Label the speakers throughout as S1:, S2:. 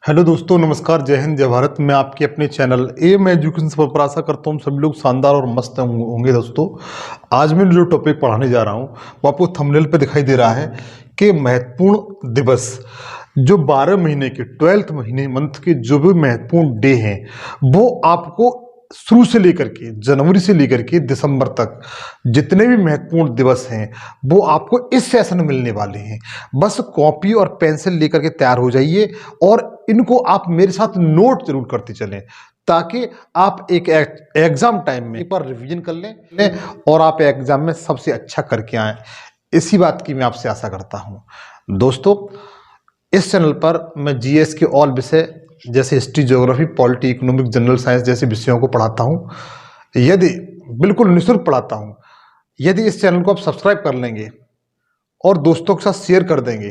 S1: Hello दोस्तों, नमस्कार, जय हिंद, जय भारत। मैं आपके अपने चैनल एम एजुकेशन पर आशा करता हूँ सभी लोग शानदार और मस्त होंगे। दोस्तों, आज मैं जो टॉपिक पढ़ाने जा रहा हूँ वो आपको थंबनेल पे दिखाई दे रहा है कि महत्वपूर्ण दिवस जो 12 महीने के 12th महीने मंथ के जो भी महत्वपूर्ण डे हैं वो आपको शुरू से लेकर के जनवरी से लेकर के दिसंबर तक जितने भी महत्वपूर्ण दिवस हैं वो आपको इस सेशन में मिलने वाले हैं। बस कॉपी और पेंसिल लेकर के तैयार हो जाइए और इनको आप मेरे साथ नोट जरूर करते चलें ताकि आप एक एग्जाम टाइम में एक बार रिवीजन कर लें और आप एग्जाम में सबसे अच्छा करके आएं। इसी बात की मैं आपसे आशा करता हूं। दोस्तों, इस चैनल पर मैं जीएस के ऑल विषय जैसे history, geography, polity, economic, general science जैसे विषयों को पढ़ाता हूं। यदि बिल्कुल निःशुल्क पढ़ाता हूं। यदि इस चैनल को आप सब्सक्राइब कर लेंगे और दोस्तों के साथ शेयर कर देंगे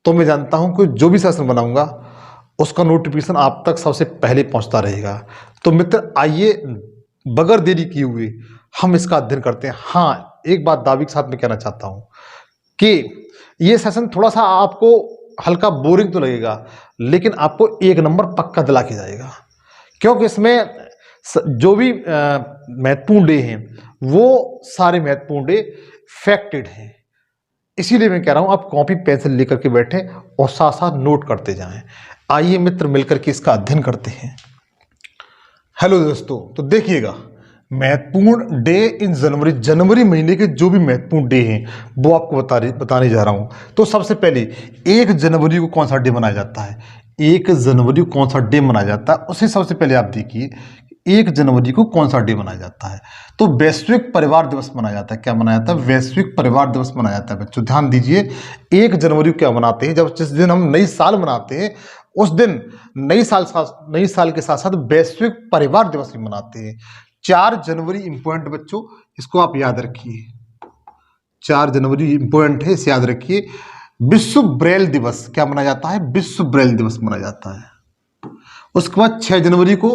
S1: तो मैं जानता हूं कि जो भी सेशन बनाऊंगा उसका नोटिफिकेशन आप तक सबसे पहले पहुंचता रहेगा। तो मित्र, आइए बगैर देरी किए हुए हम इसका अध्ययन करते हैं। हाँ, एक बात दावे के साथ मैं कहना चाहता हूं कि ये सेशन थोड़ा सा आपको हल्का बोरिंग तो लगेगा लेकिन आपको एक नंबर पक्का दिला के जाएगा, क्योंकि इसमें जो भी महत्वपूर्ण डे हैं वो सारे महत्वपूर्ण डे फैक्टेड हैं। इसीलिए मैं कह रहा हूं आप कॉपी पेंसिल लेकर के बैठें और साथ साथ नोट करते जाएं। आइए मित्र, मिलकर के इसका अध्ययन करते हैं। हेलो दोस्तों, तो देखिएगा, महत्वपूर्ण डे इन जनवरी महीने के जो भी महत्वपूर्ण डे हैं वो आपको बताने जा रहा हूं। तो सबसे पहले 1 जनवरी को कौन सा डे मनाया जाता है? 1 जनवरी को कौन सा डे मनाया जाता है उसे सबसे पहले आप देखिए। 1 जनवरी को कौन सा डे मनाया जाता है? तो वैश्विक परिवार दिवस मनाया जाता है। क्या मनाया जाता है? वैश्विक परिवार दिवस मनाया जाता है। बच्चों ध्यान दीजिए, 1 जनवरी को क्या मनाते हैं? जब जिस दिन हम नई साल मनाते हैं उस दिन नई साल के साथ साथ वैश्विक परिवार दिवस भी मनाते हैं। 4 जनवरी इंपॉर्टेंट बच्चों, इसको आप याद रखिए। 4 जनवरी इंपॉर्टेंट है, इसे याद रखिए। विश्व ब्रेल दिवस क्या मनाया जाता है? विश्व ब्रेल दिवस मनाया जाता है। उसके बाद 6 जनवरी को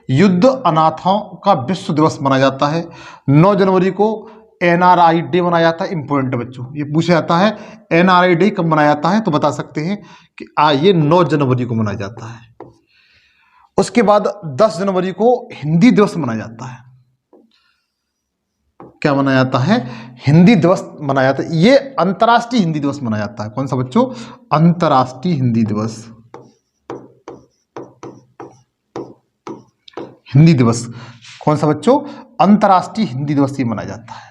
S1: युद्ध अनाथों का विश्व दिवस मनाया जाता है। 9 जनवरी को एनआरआई डे मनाया जाता है। इंपॉर्टेंट बच्चों, ये पूछा जाता है एनआरआई डे कब मनाया जाता है, तो बता सकते हैं कि ये 9 जनवरी को मनाया जाता है। उसके बाद 10 जनवरी को हिंदी दिवस मनाया जाता है। क्या मनाया जाता है? हिंदी दिवस मनाया जाता है। ये अंतर्राष्ट्रीय हिंदी दिवस मनाया जाता है। कौन सा बच्चों? अंतर्राष्ट्रीय हिंदी दिवस। हिंदी दिवस कौन सा बच्चों? अंतर्राष्ट्रीय हिंदी दिवस ही मनाया जाता है।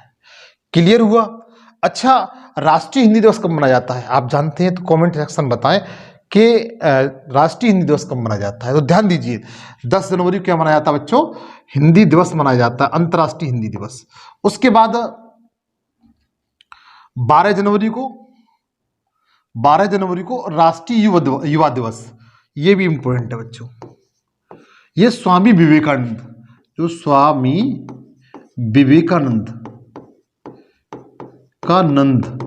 S1: क्लियर हुआ? अच्छा, राष्ट्रीय हिंदी दिवस कब मनाया जाता है आप जानते हैं तो कमेंट सेक्शन बताएं कि राष्ट्रीय हिंदी दिवस कब मनाया जाता है। तो ध्यान दीजिए, 10 जनवरी को क्या मनाया जाता है बच्चों? हिंदी दिवस मनाया जाता है, अंतर्राष्ट्रीय हिंदी दिवस। उसके बाद 12 जनवरी को राष्ट्रीय युवा दिवस, ये भी इंपॉर्टेंट है बच्चों। ये स्वामी विवेकानंद, जो स्वामी विवेकानंद का नंद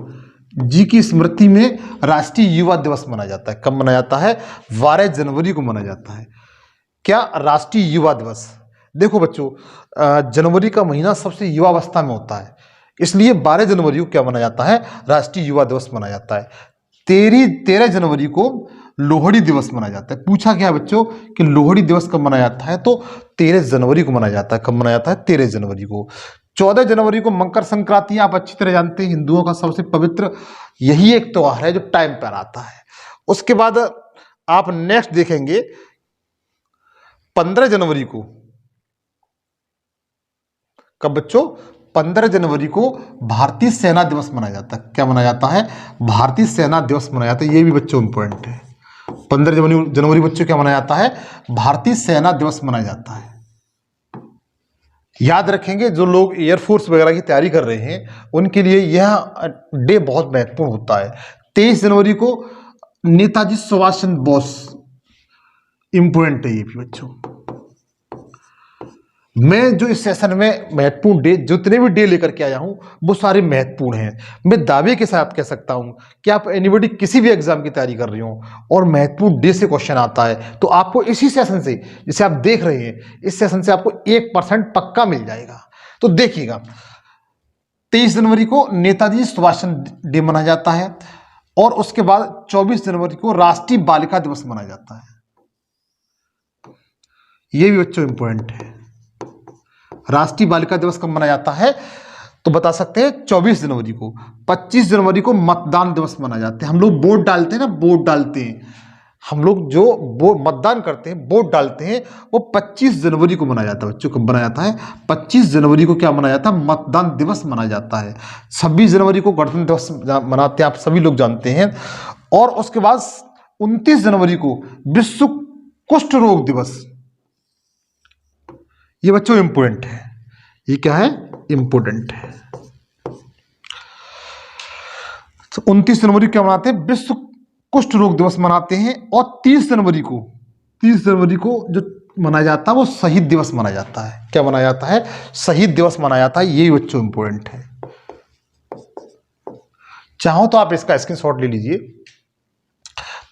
S1: जी की स्मृति में राष्ट्रीय युवा दिवस मनाया जाता है। कब मनाया जाता है? 12 जनवरी को मनाया जाता है। क्या? राष्ट्रीय युवा दिवस। देखो बच्चों, जनवरी का महीना सबसे युवा अवस्था में होता है, इसलिए 12 जनवरी को क्या मनाया जाता है? राष्ट्रीय युवा दिवस मनाया जाता है। 13 जनवरी को लोहड़ी दिवस मनाया जाता है। पूछा गया बच्चों कि लोहड़ी दिवस कब मनाया जाता है, तो 13 जनवरी को मनाया जाता है। कब मनाया जाता है? 13 जनवरी को। 14 जनवरी को मकर संक्रांति, आप अच्छी तरह जानते हैं हिंदुओं का सबसे पवित्र यही एक त्योहार है जो टाइम पर आता है। उसके बाद आप नेक्स्ट देखेंगे 15 जनवरी को। कब बच्चों? 15 जनवरी को भारतीय सेना दिवस मनाया जाता है। क्या मनाया जाता है? भारतीय सेना दिवस मनाया जाता है। ये भी बच्चों इंपॉर्टेंट है। 15 जनवरी बच्चों क्या मनाया जाता है? भारतीय सेना दिवस मनाया जाता है। याद रखेंगे, जो लोग एयरफोर्स वगैरह की तैयारी कर रहे हैं उनके लिए यह डे बहुत महत्वपूर्ण होता है। 23 जनवरी को नेताजी सुभाष चंद्र बोस, इंपॉर्टेंट है ये भी बच्चों। मैं जो इस सेशन में महत्वपूर्ण डे, जितने भी डे लेकर के आया हूं वो सारे महत्वपूर्ण हैं। मैं दावे के साथ कह सकता हूं कि आप एनीबॉडी किसी भी एग्जाम की तैयारी कर रही हो और महत्वपूर्ण डे से क्वेश्चन आता है तो आपको इसी सेशन से, जिसे आप देख रहे हैं, इस सेशन से आपको 1% पक्का मिल जाएगा। तो देखिएगा, 23 जनवरी को नेताजी सुभाष चंद्र डे मनाया जाता है। और उसके बाद 24 जनवरी को राष्ट्रीय बालिका दिवस मनाया जाता है। ये भी बच्चों इंपॉर्टेंट है। राष्ट्रीय बालिका दिवस कब मनाया जाता है? तो बता सकते हैं 24 जनवरी को। 25 जनवरी को मतदान दिवस मनाया जाता है। हम लोग वोट डालते हैं ना, वोट डालते हैं, हम लोग जो वो मतदान करते हैं, वोट डालते हैं, वो 25 जनवरी को मनाया जाता है। बच्चों कब मनाया जाता है? 25 जनवरी को क्या मनाया जाता है? मतदान दिवस मनाया जाता है। 26 जनवरी को गणतंत्र दिवस मनाते हैं, आप सभी लोग जानते हैं। और उसके बाद 29 जनवरी को विश्व कुष्ठ रोग दिवस। ये बच्चों इंपोर्टेंट है। ये क्या है? इंपोर्टेंट है। 29 जनवरी को क्या मनाते हैं? विश्व कुष्ठ रोग दिवस मनाते हैं। और 30 जनवरी को जो मनाया जाता है वो शहीद दिवस मनाया जाता है। क्या मनाया जाता है? शहीद दिवस मनाया जाता है। ये बच्चों इंपोर्टेंट है। चाहो तो आप इसका स्क्रीनशॉट ले लीजिए।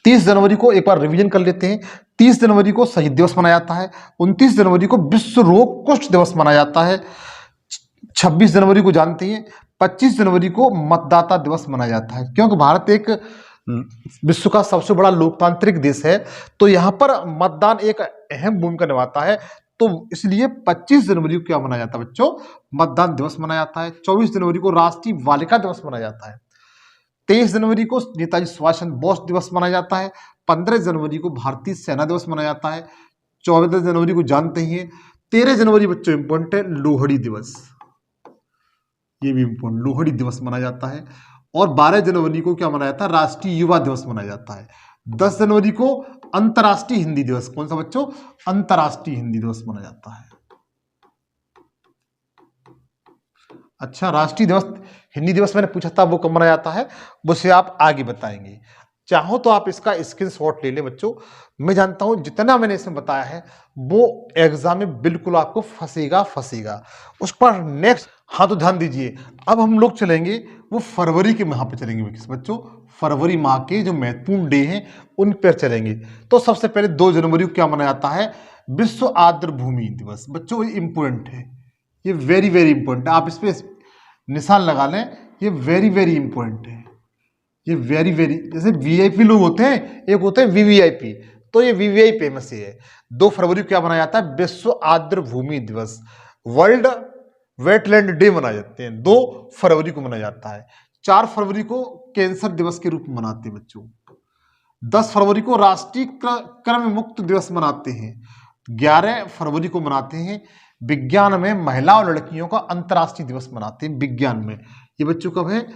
S1: 30 जनवरी को एक बार रिवीजन कर लेते हैं। 30 जनवरी को शहीद दिवस मनाया जाता है। 29 जनवरी को विश्व रोग कुष्ठ दिवस मनाया जाता है। 26 जनवरी को जानते हैं। 25 जनवरी को मतदाता दिवस मनाया जाता है। क्योंकि भारत एक विश्व का सबसे बड़ा लोकतांत्रिक देश है, तो यहां पर मतदान एक अहम भूमिका निभाता है। तो इसलिए 25 जनवरी को क्या मनाया जाता है बच्चों? मतदान दिवस मनाया जाता है। 24 जनवरी को राष्ट्रीय बालिका दिवस मनाया जाता है। 23 जनवरी को नेताजी सुभाष चंद्र बोस दिवस मनाया जाता है। 15 जनवरी को भारतीय सेना दिवस मनाया जाता है। 14 जनवरी को जानते ही हैं। 13 जनवरी बच्चों इंपॉर्टेंट है, लोहड़ी दिवस। ये भी इंपॉर्टेंट, लोहड़ी दिवस मनाया जाता है। और 12 जनवरी को क्या मनाया जाता है? राष्ट्रीय युवा दिवस मनाया जाता है। 10 जनवरी को अंतर्राष्ट्रीय हिंदी दिवस। कौन सा बच्चों? अंतर्राष्ट्रीय हिंदी दिवस मनाया जाता है। अच्छा, राष्ट्रीय दिवस हिंदी दिवस मैंने पूछा था, वो कब मनाया जाता है? वो से आप आगे बताएंगे। चाहो तो आप इसका स्क्रीनशॉट ले लें बच्चों। मैं जानता हूं जितना मैंने इसमें बताया है वो एग्जाम में बिल्कुल आपको फंसेगा उस पर नेक्स्ट। हाँ, तो ध्यान दीजिए। अब हम लोग चलेंगे वो फरवरी के माह पे चलेंगे बच्चों। फरवरी माह के जो महत्वपूर्ण डे हैं उन पर चलेंगे। तो सबसे पहले 2 जनवरी को क्या मनाया जाता है? विश्व आर्द्र भूमि दिवस। बच्चों ये इंपोर्टेंट है, ये वेरी वेरी इंपोर्टेंट है। आप इस पे निशान लगा लें, ये वेरी वेरी इंपोर्टेंट है। ये वेरी वेरी, जैसे वीआईपी लोग होते हैं, एक होते हैं वीवीआईपी, तो ये वीवीआईपी में से है। 2 फरवरी को क्या मनाया जाता है? विश्व आर्द्र भूमि दिवस, वर्ल्ड वेटलैंड डे मनाए जाते हैं। 2 फरवरी को मनाया जाता है। 4 फरवरी को कैंसर दिवस के रूप में मनाते हैं बच्चों। 10 फरवरी को राष्ट्रीय क्रम मुक्त दिवस मनाते हैं। 11 फरवरी को मनाते हैं विज्ञान में महिला और लड़कियों का अंतर्राष्ट्रीय दिवस मनाते हैं। विज्ञान में ये बच्चों कब है?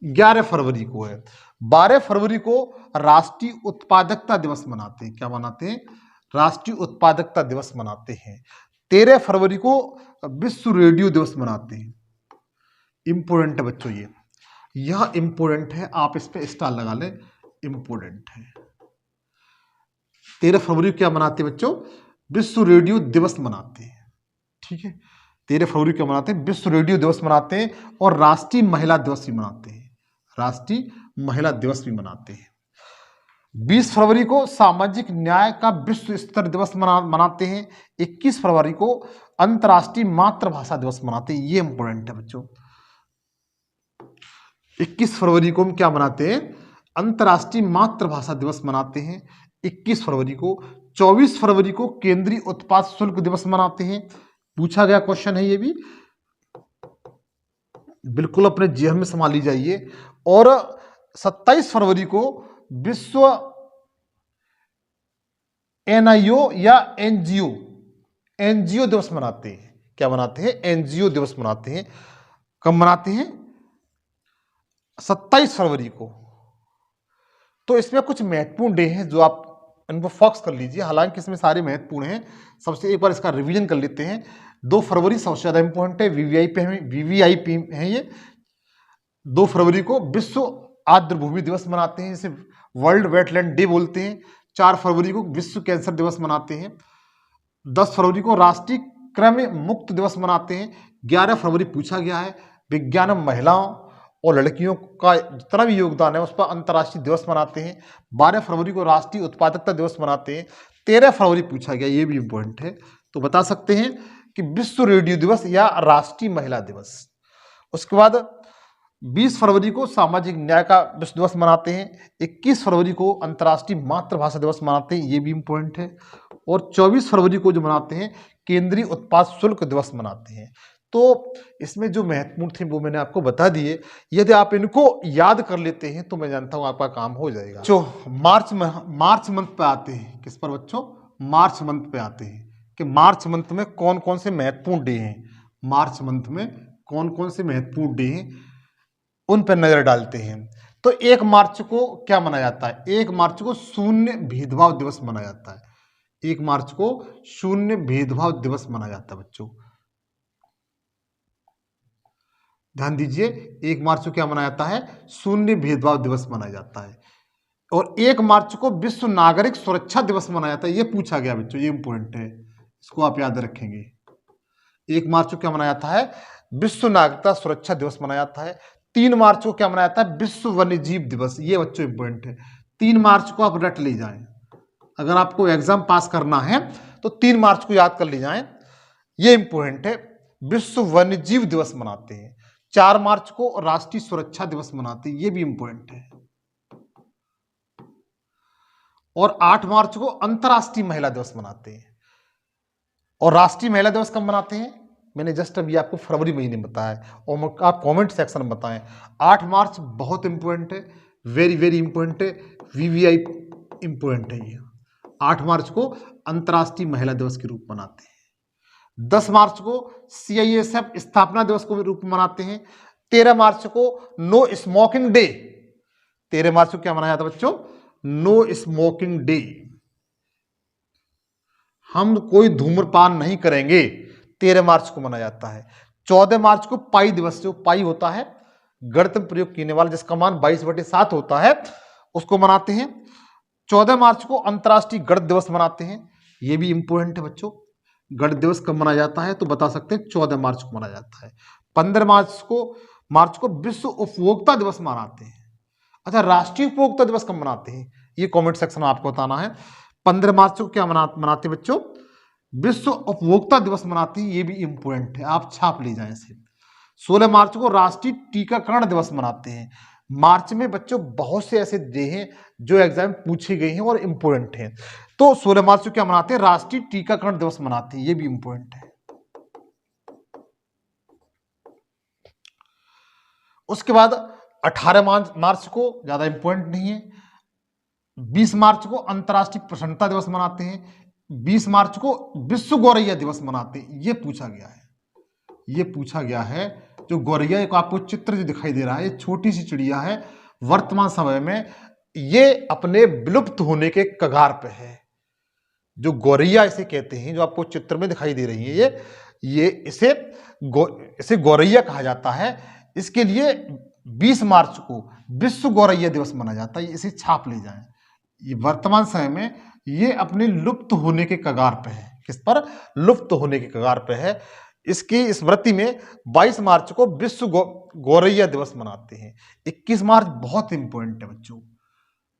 S1: 11 फरवरी को है। 12 फरवरी को राष्ट्रीय उत्पादकता दिवस मनाते हैं। क्या मनाते हैं? राष्ट्रीय उत्पादकता दिवस मनाते हैं। 13 फरवरी को विश्व रेडियो दिवस मनाते हैं। इंपोर्टेंट है बच्चों, यह इंपोर्टेंट है, आप इस पे स्टार लगा लें, इंपोर्टेंट है। 13 फरवरी को क्या मनाते हैं बच्चों? विश्व रेडियो दिवस मनाते हैं। ठीक है, 13 फरवरी को मनाते हैं? विश्व रेडियो दिवस मनाते हैं। और राष्ट्रीय महिला दिवस भी मनाते हैं। राष्ट्रीय महिला दिवस भी मनाते हैं। 20 फरवरी को सामाजिक न्याय का विश्व स्तर दिवस मनाते हैं। 21 फरवरी को अंतर्राष्ट्रीय मातृभाषा दिवस मनाते हैं। ये इंपोर्टेंट है बच्चों। 21 फरवरी को हम क्या मनाते हैं? अंतर्राष्ट्रीय मातृभाषा दिवस मनाते हैं 21 फरवरी को। 24 फरवरी को केंद्रीय उत्पाद शुल्क दिवस मनाते हैं। पूछा गया क्वेश्चन है, ये भी बिल्कुल अपने जेहन में संभाली जाइए। और 27 फरवरी को विश्व एनआईओ या एनजीओ दिवस मनाते हैं। क्या मनाते हैं? एनजीओ दिवस मनाते हैं। कब मनाते हैं? 27 फरवरी को। तो इसमें कुछ महत्वपूर्ण डे हैं जो आप इनको फोकस कर लीजिए, हालांकि इसमें सारे महत्वपूर्ण हैं। सबसे एक बार इसका रिवीजन कर लेते हैं। 2 फरवरी सबसे ज्यादा इंपॉर्टेंट है, वीवीआईपी है ये। 2 फरवरी को विश्व आर्द्र भूमि दिवस मनाते हैं, इसे वर्ल्ड वेटलैंड डे बोलते हैं। 4 फरवरी को विश्व कैंसर दिवस मनाते हैं। 10 फरवरी को राष्ट्रीय क्रम मुक्त दिवस मनाते हैं। 11 फरवरी पूछा गया है विज्ञान में महिलाओं और लड़कियों का जितना भी योगदान है उस पर अंतर्राष्ट्रीय दिवस मनाते हैं। 12 फरवरी को राष्ट्रीय उत्पादकता दिवस मनाते हैं। 13 फरवरी पूछा गया, ये भी इंपॉर्टेंट है, तो बता सकते हैं कि विश्व रेडियो दिवस या राष्ट्रीय महिला दिवस। उसके बाद 20 फरवरी को सामाजिक न्याय का विश्व दिवस मनाते हैं। 21 फरवरी को अंतर्राष्ट्रीय मातृभाषा दिवस मनाते हैं, ये भी इम्पोर्टेंट है। और 24 फरवरी को जो मनाते हैं केंद्रीय उत्पाद शुल्क दिवस मनाते हैं। तो इसमें जो महत्वपूर्ण थे वो मैंने आपको बता दिए। यदि आप इनको याद कर लेते हैं तो मैं जानता हूं आपका काम हो जाएगा। जो मार्च मंथ पे आते हैं, किस पर बच्चों? मार्च मंथ पे आते हैं कि मार्च मंथ में कौन कौन से महत्वपूर्ण डे हैं। मार्च मंथ में कौन कौन से महत्वपूर्ण डे हैं उन पर नजर डालते हैं। तो 1 मार्च को क्या मनाया जाता है? 1 मार्च को शून्य भेदभाव दिवस मनाया जाता है। 1 मार्च को शून्य भेदभाव दिवस मनाया जाता है बच्चों, ध्यान दीजिए। 1 मार्च को क्या मनाया जाता है? शून्य भेदभाव दिवस मनाया जाता है। और 1 मार्च को विश्व नागरिक सुरक्षा दिवस मनाया जाता है। ये पूछा गया बच्चों, ये इंपॉर्टेंट है, इसको आप याद रखेंगे। 1 मार्च को क्या मनाया जाता है? विश्व नागरिकता सुरक्षा दिवस मनाया जाता है। 3 मार्च को क्या मनाया जाता है? विश्व वन्यजीव दिवस। ये बच्चों इंपॉर्टेंट है, 3 मार्च को आप रट ले जाएं। अगर आपको एग्जाम पास करना है तो 3 मार्च को याद कर ले जाएं, ये इंपॉर्टेंट है। विश्व वन्यजीव दिवस मनाते हैं। 4 मार्च को राष्ट्रीय सुरक्षा दिवस मनाते हैं, ये भी इंपॉर्टेंट है। और 8 मार्च को अंतर्राष्ट्रीय महिला दिवस मनाते हैं। और राष्ट्रीय महिला दिवस कब मनाते हैं? मैंने जस्ट अभी आपको फरवरी महीने में बताया, और आप कमेंट सेक्शन में बताएं। 8 मार्च बहुत इंपॉर्टेंट है, वेरी वेरी इंपॉर्टेंट है, वीवीआई इंपॉर्टेंट है ये। 8 मार्च को अंतर्राष्ट्रीय महिला दिवस के रूप में मनाते हैं। 10 मार्च को सीआईएसएफ स्थापना दिवस के रूप में मनाते हैं। 13 मार्च को नो स्मोकिंग डे। 13 मार्च को क्या मनाया जाता है बच्चों? No smoking day. हम कोई धूम्रपान नहीं करेंगे, 13 मार्च को मनाया जाता है। 14 मार्च को पाई दिवस, जो पाई होता है गणतंत्र प्रयोग करने वाला, जिसका मान 22/7 होता है, उसको मनाते हैं। 14 मार्च को अंतर्राष्ट्रीय गणित दिवस मनाते हैं, ये भी इंपॉर्टेंट है बच्चों। गणित दिवस कब मनाया जाता है? तो बता सकते हैं 14 मार्च को मनाया जाता है। 15 मार्च को विश्व उपभोक्ता दिवस मनाते हैं। अच्छा, राष्ट्रीय उपभोक्ता दिवस कब मनाते हैं? ये कमेंट सेक्शन में आपको बताना है। 15 मार्च को क्या मनाते हैं बच्चों? विश्व उपभोक्ता दिवस मनाते हैं, ये भी इंपॉर्टेंट है, आप छाप ले जाएं इसे। 16 मार्च को राष्ट्रीय टीकाकरण दिवस मनाते हैं। मार्च में बच्चों बहुत से ऐसे डे हैं जो एग्जाम पूछे गए हैं और इंपॉर्टेंट हैं। तो 16 मार्च को क्या मनाते हैं? राष्ट्रीय टीकाकरण दिवस मनाते हैं, ये भी इंपॉर्टेंट है। उसके बाद 18 मार्च को ज्यादा इंपॉर्टेंट नहीं है। 20 मार्च को अंतर्राष्ट्रीय प्रसन्नता दिवस मनाते हैं। 20 मार्च को विश्व गौरैया दिवस मनाते हैं, ये पूछा गया है। ये पूछा गया है, जो गौरैया, एक आपको चित्र जो दिखाई दे रहा है, ये छोटी सी चिड़िया है, वर्तमान समय में ये अपने विलुप्त होने के कगार पे है। जो गौरैया इसे कहते हैं, जो आपको चित्र में दिखाई दे रही है, ये इसे गौरैया कहा जाता है। इसके लिए 20 मार्च को विश्व गौरैया दिवस मनाया जाता है, इसे छाप ले जाएं। ये वर्तमान समय में ये अपने लुप्त होने के कगार पे है। किस पर? लुप्त होने के कगार पे है। इसकी स्मृति में 22 मार्च को विश्व गौरैया दिवस मनाते हैं। 21 मार्च बहुत इंपॉर्टेंट है बच्चों,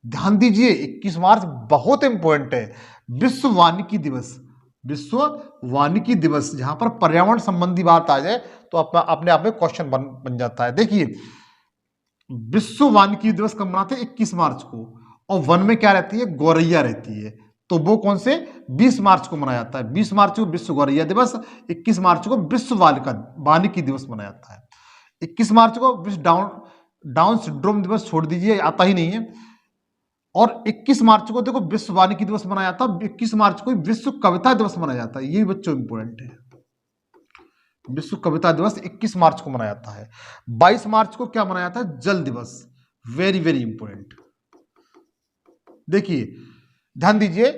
S1: ध्यान दीजिए, 21 मार्च बहुत इंपॉर्टेंट है, विश्व वानिकी दिवस। विश्व वानिकी दिवस, जहां पर पर्यावरण संबंधी बात आ जाए तो अपने आप में क्वेश्चन बन जाता है। देखिए, विश्व वानिकी दिवस कब मनाते हैं? 21 मार्च को। और वन में क्या रहती है? गौरैया रहती है, तो वो कौन से? 20 मार्च को मनाया जाता है। 20 मार्च को विश्व गौरैया दिवस, 21 मार्च को विश्व वानिकी दिवस मनाया जाता है। 21 मार्च को विश्व डाउन सिंड्रोम दिवस, छोड़ दीजिए, आता ही नहीं है। और 21 मार्च को देखो विश्व वानिकी दिवस मनाया जाता है। 21 मार्च को विश्व कविता दिवस मनाया जाता है, ये बच्चों इंपॉर्टेंट है। विश्व कविता दिवस 21 मार्च को मनाया जाता है। 22 मार्च को क्या मनाया जाता है? जल दिवस, वेरी वेरी इंपॉर्टेंट। देखिए, ध्यान दीजिए,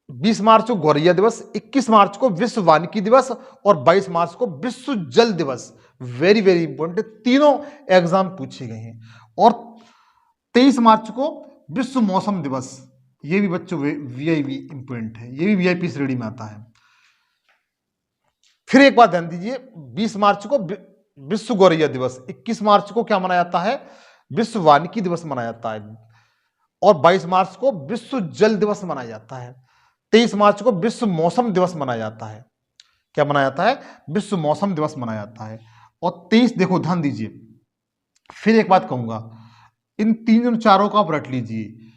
S1: 20 मार्च को गौरैया दिवस, 21 मार्च को विश्व वानिकी दिवस और 22 मार्च को विश्व जल दिवस, वेरी वेरी इंपॉर्टेंट। तीनों एग्जाम पूछे गए हैं। और 23 मार्च को विश्व मौसम दिवस, ये भी बच्चों वीआईपी इंपॉर्टेंट है, ये भी वीआईपी श्रेणी में आता है। फिर एक बात ध्यान दीजिए, 20 मार्च को विश्व गौरैया दिवस, 21 मार्च को क्या मनाया जाता है? विश्व वानिकी दिवस मनाया जाता है। और 22 मार्च को विश्व जल दिवस मनाया जाता है। 23 मार्च को विश्व मौसम दिवस मनाया जाता है। क्या मनाया जाता है? विश्व मौसम दिवस मनाया जाता है। और 23, देखो ध्यान दीजिए, फिर एक बात कहूंगा, इन तीन चारों को आप रट लीजिए,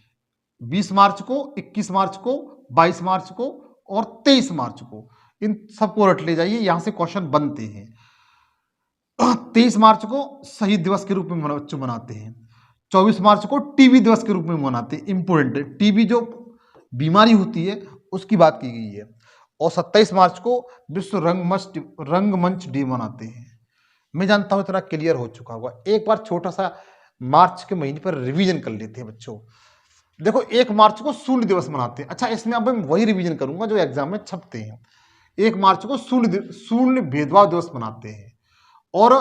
S1: 20 मार्च को, 21 मार्च को, 22 मार्च को और 23 मार्च को, इन सबको रट ले जाइए, यहां से क्वेश्चन बनते हैं। 23 मार्च को शहीद दिवस के रूप में बच्चों मनाते हैं। 24 मार्च को टीबी दिवस के रूप में मनाते हैं। इंपोर्टेंट है, टीबी जो बीमारी होती है उसकी बात की गई है। और 27 मार्च को विश्व रंगमंच डे मनाते हैं। मैं जानता हूं इतना क्लियर हो चुका होगा, एक बार छोटा सा मार्च के महीने पर रिवीजन कर लेते हैं बच्चों। देखो 1 मार्च को शून्य दिवस मनाते हैं। अच्छा, इसमें अब मैं वही रिवीजन करूंगा जो एग्जाम में छपते हैं। 1 मार्च को शून्य भेदभाव दिवस मनाते हैं। और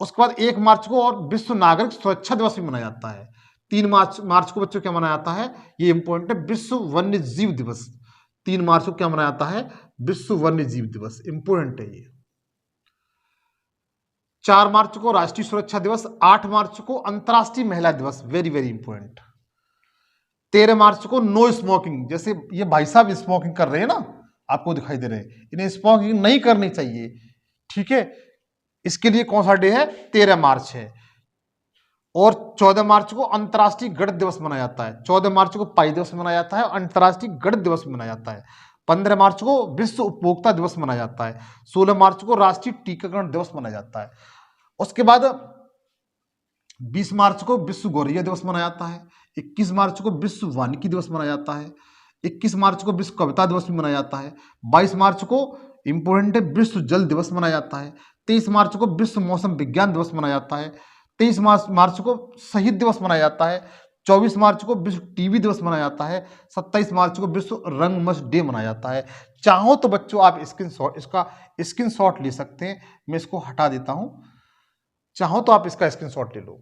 S1: उसके बाद 1 मार्च को और विश्व नागरिक सुरक्षा दिवस भी मनाया जाता है। 3 मार्च को बच्चों क्या मनाया जाता है, ये इंपॉर्टेंट है, विश्व वन्य जीव दिवस। 3 मार्च को क्या मनाया जाता है, विश्व वन्य जीव दिवस, इंपॉर्टेंट है ये। 4 मार्च को राष्ट्रीय सुरक्षा दिवस। 8 मार्च को अंतर्राष्ट्रीय महिला दिवस, वेरी वेरी इंपॉर्टेंट। 13 मार्च को नो स्मोकिंग, जैसे ये भाई साहब स्मोकिंग कर रहे हैं ना, आपको दिखाई दे रहे हैं, इन्हें स्मोकिंग नहीं करनी चाहिए, ठीक है। इसके लिए कौन सा डे है, 13 मार्च है। और 14 मार्च को अंतर्राष्ट्रीय गणित दिवस मनाया जाता है। 14 मार्च को पाई दिवस मनाया जाता है, अंतर्राष्ट्रीय गणित दिवस मनाया जाता है। 15 मार्च को विश्व उपभोक्ता दिवस मनाया जाता है। 16 मार्च को राष्ट्रीय टीकाकरण दिवस मनाया जाता है। उसके बाद 20 मार्च को विश्व गौरैया दिवस मनाया जाता है। 21 मार्च को विश्व वानिकी दिवस मनाया जाता है। 21 मार्च को विश्व कविता दिवस भी मनाया जाता है। 22 मार्च को इंपोर्टेंट है, विश्व जल दिवस मनाया जाता है। 23 मार्च को विश्व मौसम विज्ञान दिवस मनाया जाता है। 23 मार्च को शहीद दिवस मनाया जाता है। 24 मार्च को विश्व टीबी दिवस मनाया जाता है। 27 मार्च को विश्व रंगमंच डे मनाया जाता है। चाहो तो बच्चों आप इसका स्क्रीनशॉट ले सकते हैं, मैं इसको हटा देता हूं, चाहो तो आप इसका स्क्रीनशॉट ले लो।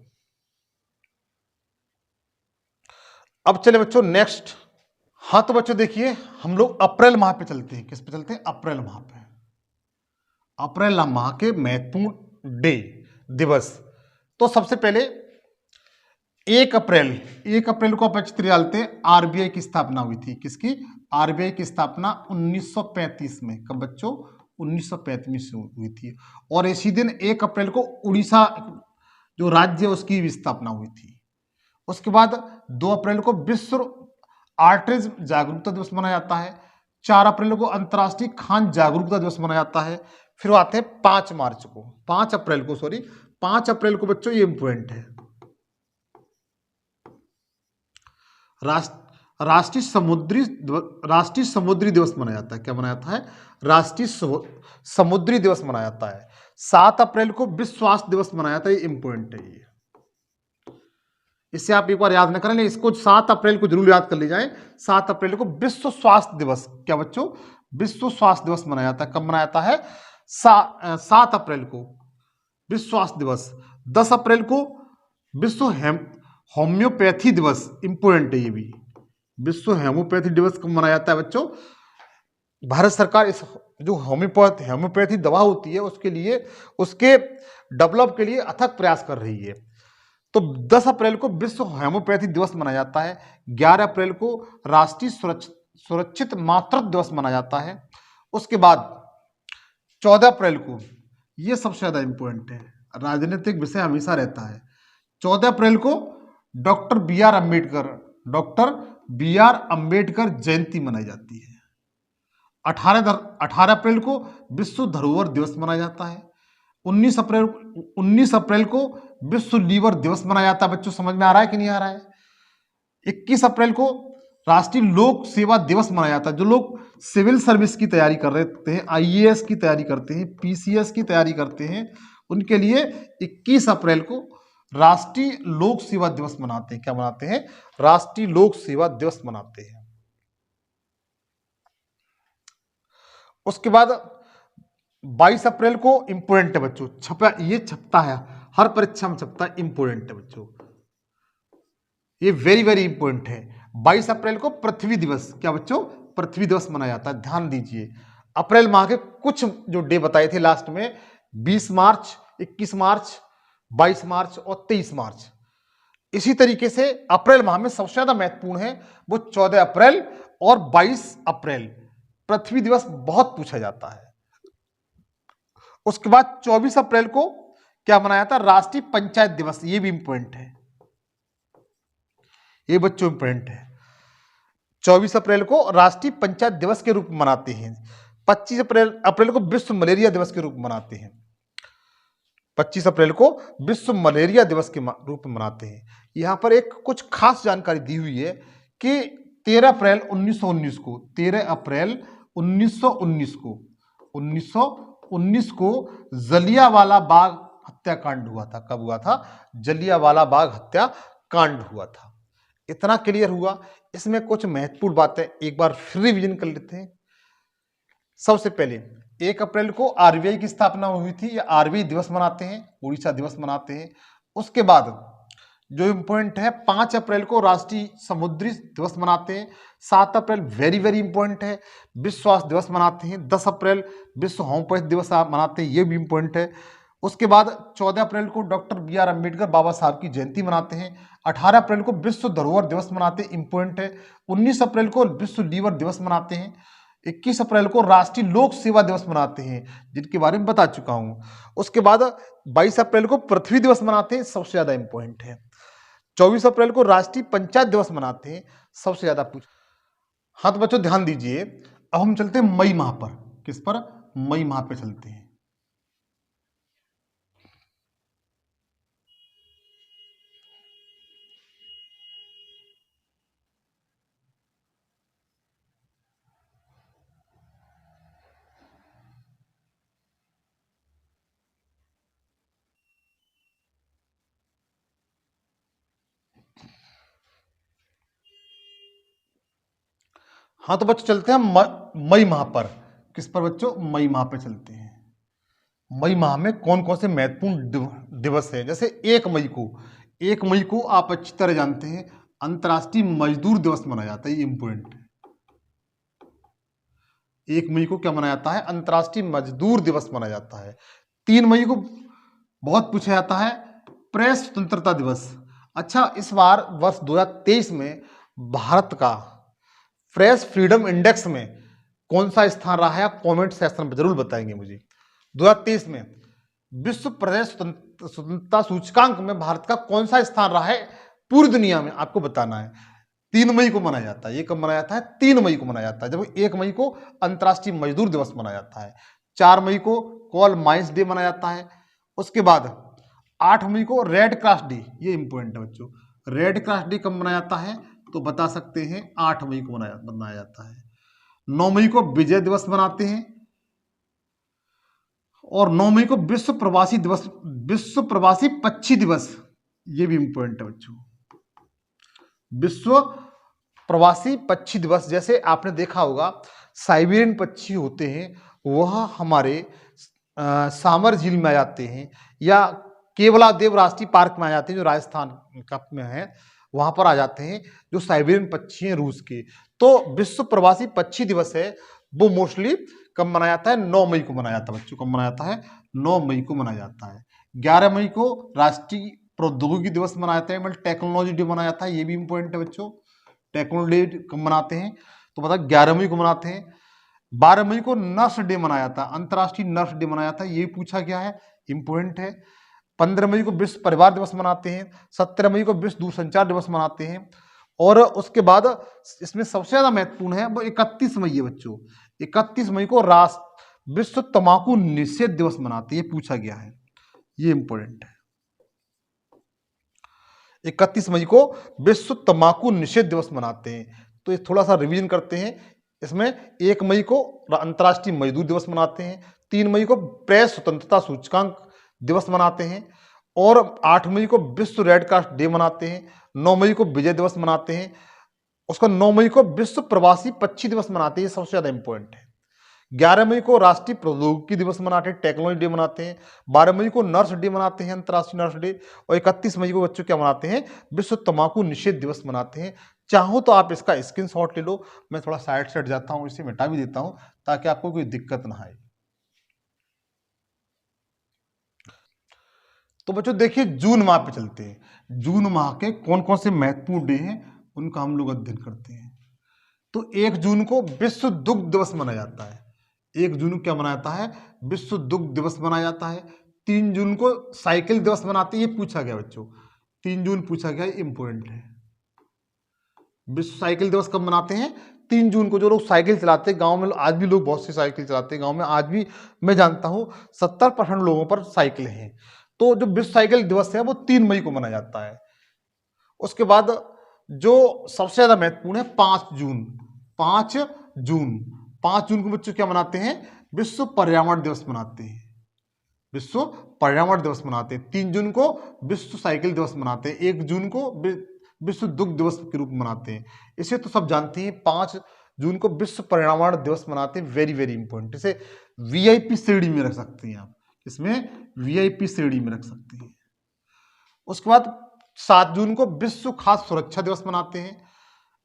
S1: अब चले बच्चों नेक्स्ट। हाँ तो बच्चों देखिए, हम लोग अप्रैल माह पे चलते हैं। किस पे चलते हैं, अप्रैल माह पे। अप्रैल माह के महत्वपूर्ण डे दिवस। तो सबसे पहले 1 अप्रैल को आप अच्छी तरह डालते हैं, आरबीआई की स्थापना हुई थी। किसकी, आरबीआई की स्थापना 1935 में। कब बच्चों, 1935 में हुई थी। और इसी दिन 1 अप्रैल को उड़ीसा जो राज्य है उसकी भी स्थापना हुई थी। उसके बाद 2 अप्रैल को विश्व ऑटिज्म जागरूकता दिवस मनाया जाता है। 4 अप्रैल को अंतर्राष्ट्रीय खान जागरूकता दिवस मनाया जाता है। फिर आते हैं 5 मार्च को, 5 अप्रैल को, सॉरी 5 अप्रैल को बच्चों, ये इंपॉर्टेंट है, राष्ट्रीय समुद्री दिवस मनाया जाता है। क्या मनाया जाता है, राष्ट्रीय समुद्री दिवस मनाया जाता है। 7 अप्रैल को विश्व स्वास्थ्य दिवस मनाया जाता है। ये इंपॉर्टेंट है, ये इससे आप एक बार याद न करें, इसको 7 अप्रैल को जरूर याद कर ले जाएं। 7 अप्रैल को विश्व स्वास्थ्य दिवस, क्या बच्चों, विश्व स्वास्थ्य दिवस मनाया जाता है। कब मनाया जाता है, 7 अप्रैल को विश्व स्वास्थ्य दिवस। 10 अप्रैल को विश्व होम्योपैथी दिवस, इंपोर्टेंट है ये भी। विश्व होम्योपैथी दिवस कब मनाया जाता है बच्चों, भारत सरकार इस जो होम्योपैथी दवा होती है उसके लिए, उसके डेवलप के लिए अथक प्रयास कर रही है। तो 10 अप्रैल को विश्व होम्योपैथी दिवस मनाया जाता है। 11 अप्रैल को राष्ट्रीय सुरक्षित मातृत्व दिवस मनाया जाता है। उसके बाद 14 अप्रैल को, यह सबसे ज्यादा इंपॉर्टेंट है, राजनीतिक विषय हमेशा रहता है। 14 अप्रैल को डॉक्टर बी आर अम्बेडकर जयंती मनाई जाती है। 18 अप्रैल को विश्व धरोहर दिवस मनाया जाता है। 19 अप्रैल को विश्व लीवर दिवस मनाया जाता है। बच्चों समझ में आ रहा है कि नहीं आ रहा है। 21 अप्रैल को राष्ट्रीय लोक सेवा दिवस मनाया जाता है। जो लोग सिविल सर्विस की तैयारी कर रहे हैं, आईएएस की तैयारी करते हैं, पीसीएस की तैयारी करते हैं, उनके लिए 21 अप्रैल को राष्ट्रीय लोक सेवा दिवस मनाते हैं। क्या मनाते हैं, राष्ट्रीय लोक सेवा दिवस मनाते हैं। उसके बाद 22 अप्रैल को इंपोर्टेंट है बच्चों, ये छपता है, हर परीक्षा में छपता है, इंपोर्टेंट है बच्चों, ये वेरी वेरी इंपोर्टेंट है। 22 अप्रैल को पृथ्वी दिवस, क्या बच्चों, पृथ्वी दिवस मनाया जाता है। ध्यान दीजिए, अप्रैल माह के कुछ जो डे बताए थे लास्ट में, 20 मार्च, 21 मार्च, 22 मार्च और 23 मार्च। इसी तरीके से अप्रैल माह में सबसे ज्यादा महत्वपूर्ण है वो 14 अप्रैल और 22 अप्रैल, पृथ्वी दिवस बहुत पूछा जाता है। उसके बाद 24 अप्रैल को क्या मनाया था? राष्ट्रीय पंचायत दिवस। ये भी इंपॉर्टेंट है, ये बच्चों इंपॉर्टेंट है। 24 अप्रैल को राष्ट्रीय पंचायत दिवस के रूप में मनाते हैं। 25 अप्रैल को विश्व मलेरिया दिवस के रूप में मनाते हैं। 25 अप्रैल को विश्व मलेरिया दिवस के रूप में मनाते हैं। यहां पर एक कुछ खास जानकारी दी हुई है कि 13 अप्रैल 1919 को 13 अप्रैल 1919 को जलियांवाला बाग हत्याकांड हुआ था। कब हुआ था? जलियांवाला बाग हत्याकांड हुआ था। इतना क्लियर हुआ। इसमें कुछ महत्वपूर्ण बातें एक बार फिर रिवीजन कर लेते हैं। सबसे पहले 1 अप्रैल को आरबीआई की स्थापना हुई थी, या आरबीआई दिवस मनाते हैं, उड़ीसा दिवस मनाते हैं। उसके बाद जो इंपॉर्टेंट है, 5 अप्रैल को राष्ट्रीय समुद्री दिवस मनाते हैं। 7 अप्रैल वेरी वेरी इंपॉर्टेंट है, विश्व स्वास्थ्य दिवस मनाते हैं। 10 अप्रैल विश्व होम्योपैथी दिवस मनाते हैं, ये भी इंपॉर्टेंट है। उसके बाद 14 अप्रैल को डॉक्टर बी.आर. अम्बेडकर बाबा साहब की जयंती मनाते हैं। 18 अप्रैल को विश्व धरोहर दिवस मनाते हैं, इंपॉर्टेंट है। 19 अप्रैल को विश्व लीवर दिवस मनाते हैं। 21 अप्रैल को राष्ट्रीय लोक सेवा दिवस मनाते हैं, जिनके बारे में बता चुका हूं। उसके बाद 22 अप्रैल को पृथ्वी दिवस मनाते हैं, सबसे ज्यादा इंपॉर्टेंट है। 24 अप्रैल को राष्ट्रीय पंचायत दिवस मनाते हैं, सबसे ज्यादा पूछ। हाँ तो बच्चों ध्यान दीजिए, अब हम चलते हैं मई माह पर। किस पर? मई माह पे चलते हैं। हाँ तो बच्चों चलते हैं मई माह पर। किस पर बच्चों? मई माह पे चलते हैं। मई माह में कौन कौन से महत्वपूर्ण दिवस है? जैसे 1 मई को आप अच्छी तरह जानते हैं अंतर्राष्ट्रीय मजदूर दिवस मनाया जाता है, ये इंपॉर्टेंट है। 1 मई को क्या मनाया जाता है? अंतर्राष्ट्रीय मजदूर दिवस मनाया जाता है। 3 मई को बहुत पूछा जाता है प्रेस स्वतंत्रता दिवस। अच्छा, इस बार वर्ष 2023 में भारत का प्रेस फ्रीडम इंडेक्स में कौन सा स्थान रहा है? आप कमेंट सेक्शन में जरूर बताएंगे मुझे। 2023 में विश्व प्रेस स्वतंत्रता सूचकांक में भारत का कौन सा स्थान रहा है पूरी दुनिया में, आपको बताना है। 3 मई को मनाया जाता है। ये कब मनाया जाता है? 3 मई को मनाया जाता है। जब 1 मई को अंतर्राष्ट्रीय मजदूर दिवस मनाया जाता है। 4 मई को कॉल माइंस डे मनाया जाता है। उसके बाद 8 मई को रेड क्रॉस डे, ये इंपॉर्टेंट है बच्चों। रेड क्रॉस डे कब मनाया जाता है? तो बता सकते हैं 8 मई को मनाया जाता है। 9 मई को विजय दिवस मनाते हैं। और 9 मई को विश्व प्रवासी दिवस, विश्व प्रवासी पक्षी दिवस, ये भी इंपॉर्टेंट है बच्चों। विश्व प्रवासी पक्षी दिवस, जैसे आपने देखा होगा साइबेरियन पक्षी होते हैं, वह हमारे सामर झील में आ जाते हैं, या केवलादेव राष्ट्रीय पार्क में आ जाते हैं, जो राजस्थान में है, वहां पर आ जाते हैं, जो साइबेरियन पक्षी हैं रूस के। तो विश्व प्रवासी पक्षी दिवस है, वो मोस्टली कब मनाया जाता है? 9 मई को मनाया जाता है बच्चों। कब मनाया जाता है? 9 मई को मनाया जाता है। 11 मई को राष्ट्रीय प्रौद्योगिकी दिवस मनाया जाता है, मतलब टेक्नोलॉजी डे मनाया जाता है, ये भी इंपॉर्टेंट है बच्चों। टेक्नोलॉजी डे कब मनाते हैं? तो बता 11 मई को मनाते हैं। 12 मई को नर्स डे मनाया जाता है, अंतर्राष्ट्रीय नर्स डे मनाया जाता है, ये पूछा गया है, इंपॉर्टेंट है। 15 मई को विश्व परिवार दिवस मनाते हैं। 17 मई को विश्व दूरसंचार दिवस मनाते हैं। और उसके बाद इसमें सबसे ज्यादा महत्वपूर्ण है वो 31 मई है बच्चों। 31 मई को विश्व तंबाकू निषेध दिवस मनाते हैं, ये पूछा गया है, ये इंपॉर्टेंट है। 31 मई को विश्व तंबाकू निषेध दिवस मनाते हैं। तो ये थोड़ा सा रिवीजन करते हैं। इसमें 1 मई को अंतर्राष्ट्रीय मजदूर दिवस मनाते हैं। 3 मई को प्रेस स्वतंत्रता सूचकांक दिवस मनाते हैं। और 8 मई को विश्व रेड क्रॉस डे मनाते हैं। 9 मई को विजय दिवस मनाते हैं। उसका 9 मई को विश्व प्रवासी पक्षी दिवस मनाते हैं, ये सबसे ज्यादा इंपॉर्टेंट है। 11 मई को राष्ट्रीय प्रौद्योगिकी दिवस मनाते हैं, टेक्नोलॉजी डे मनाते हैं। 12 मई को नर्स डे मनाते हैं, अंतर्राष्ट्रीय नर्स डे। और 31 मई को बच्चों क्या मनाते हैं? विश्व तंबाकू निषेध दिवस मनाते हैं। चाहो तो आप इसका स्क्रीनशॉट ले लो, मैं थोड़ा साइड से हट जाता हूं, इसे मिटा भी देता हूं ताकि आपको कोई दिक्कत ना आए। तो बच्चों देखिए जून माह पे चलते हैं। जून माह के कौन कौन से महत्वपूर्ण डे हैं उनका हम लोग अध्ययन करते हैं। तो 1 जून को विश्व दुग्ध दिवस मनाया जाता है। 1 जून को क्या मनाया जाता है? विश्व दुग्ध दिवस मनाया जाता है। 3 जून को साइकिल दिवस मनाते हैं, ये पूछा गया बच्चों, 3 जून पूछा गया, इंपॉर्टेंट है। विश्व साइकिल दिवस कब मनाते हैं? 3 जून को। जो लोग साइकिल चलाते हैं गांव में, आज भी लोग बहुत सी साइकिल चलाते हैं गांव में, आज भी मैं जानता हूं 70% लोगों पर साइकिल हैं। तो जो विश्व साइकिल दिवस है वो 3 मई को मनाया जाता है। उसके बाद जो सबसे ज्यादा महत्वपूर्ण है 5 जून। 5 जून 5 जून को बच्चों क्या मनाते हैं? विश्व पर्यावरण दिवस मनाते हैं। विश्व पर्यावरण दिवस मनाते हैं। 3 जून को विश्व साइकिल दिवस मनाते हैं। 1 जून को विश्व दुग्ध दिवस के रूप में मनाते हैं। इसे तो सब जानते हैं। 5 जून को विश्व पर्यावरण दिवस मनाते हैं। Very very important. इसे वीआईपी श्रेणी में रख सकते हैं आप, इसमें वीआईपी श्रेणी में रख सकते हैं। उसके बाद 7 जून को विश्व खाद्य सुरक्षा दिवस मनाते हैं।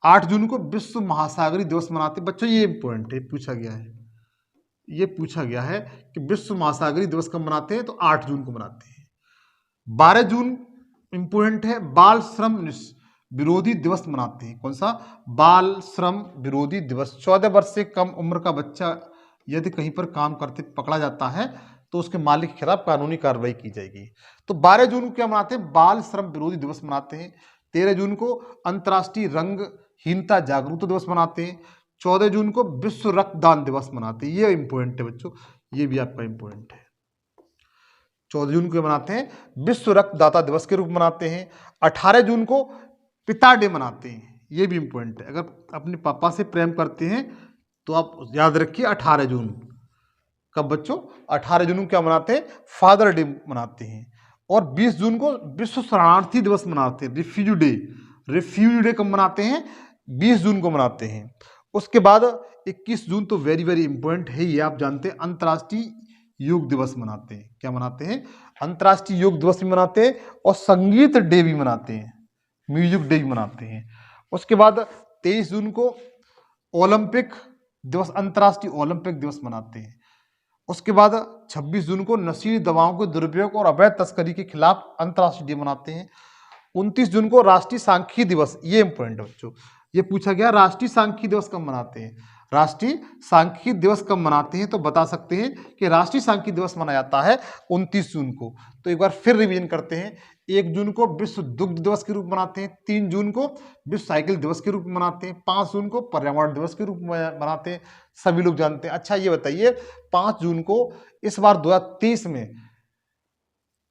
S1: 8 जून को विश्व महासागरीय दिवस मनाते हैं। बच्चों ये इंपॉर्टेंट है, पूछा गया है, ये पूछा गया है कि विश्व महासागरीय दिवस कब मनाते हैं, तो 8 जून को मनाते हैं। 12 जून इंपॉर्टेंट है, बाल श्रम विरोधी दिवस मनाते हैं। कौन सा? बाल श्रम विरोधी दिवस। 14 वर्ष से कम उम्र का बच्चा यदि कहीं पर काम करते पकड़ा जाता है तो उसके मालिक के खिलाफ कानूनी कार्रवाई की जाएगी। तो 12 जून को क्या मनाते हैं? बाल श्रम विरोधी दिवस मनाते हैं। 13 जून को अंतर्राष्ट्रीय रंगहीनता जागरूकता दिवस मनाते हैं। 14 जून को विश्व रक्तदान दिवस मनाते हैं। ये इंपॉर्टेंट है बच्चों, ये भी आपका इंपॉर्टेंट है। 14 जून को मनाते हैं विश्व रक्तदाता दिवस के रूप में मनाते हैं। 18 जून को पिता डे मनाते हैं। ये भी इंपॉर्टेंट है। अगर अपने पापा से प्रेम करते हैं तो आप याद रखिए 18 जून। कब बच्चों? 18 जून को क्या मनाते हैं? फादर डे मनाते हैं। और 20 जून को विश्व शरणार्थी दिवस मनाते हैं, रिफ्यूजी डे। रिफ्यूजी डे कब मनाते हैं? 20 जून को मनाते हैं। उसके बाद 21 जून तो वेरी वेरी इंपॉर्टेंट है, ये आप जानते हैं, अंतर्राष्ट्रीय योग दिवस मनाते हैं। क्या मनाते हैं? अंतर्राष्ट्रीय योग दिवस भी मनाते हैं और संगीत डे भी मनाते हैं, म्यूजिक डे भी मनाते हैं। उसके बाद 23 जून को ओलंपिक दिवस, अंतर्राष्ट्रीय ओलंपिक दिवस मनाते हैं। उसके बाद 26 जून को नशीली दवाओं के दुरुपयोग और अवैध तस्करी के खिलाफ अंतर्राष्ट्रीय डे मनाते हैं। 29 जून को राष्ट्रीय सांख्यिकी दिवस, ये इंपॉर्टेंट है बच्चों, ये पूछा गया राष्ट्रीय सांख्यिकी दिवस कब मनाते हैं? राष्ट्रीय सांख्यिकी दिवस कब मनाते हैं? तो बता सकते हैं कि राष्ट्रीय सांख्यिकी दिवस मनाया जाता है 29 जून को। तो एक बार फिर रिवीजन करते हैं। 1 जून को विश्व दुग्ध दिवस के रूप में मनाते हैं। 3 जून को विश्व साइकिल दिवस के रूप में मनाते हैं। 5 जून को पर्यावरण दिवस के रूप में मनाते हैं, सभी लोग जानते हैं। अच्छा ये बताइए 5 जून को इस बार 2023 में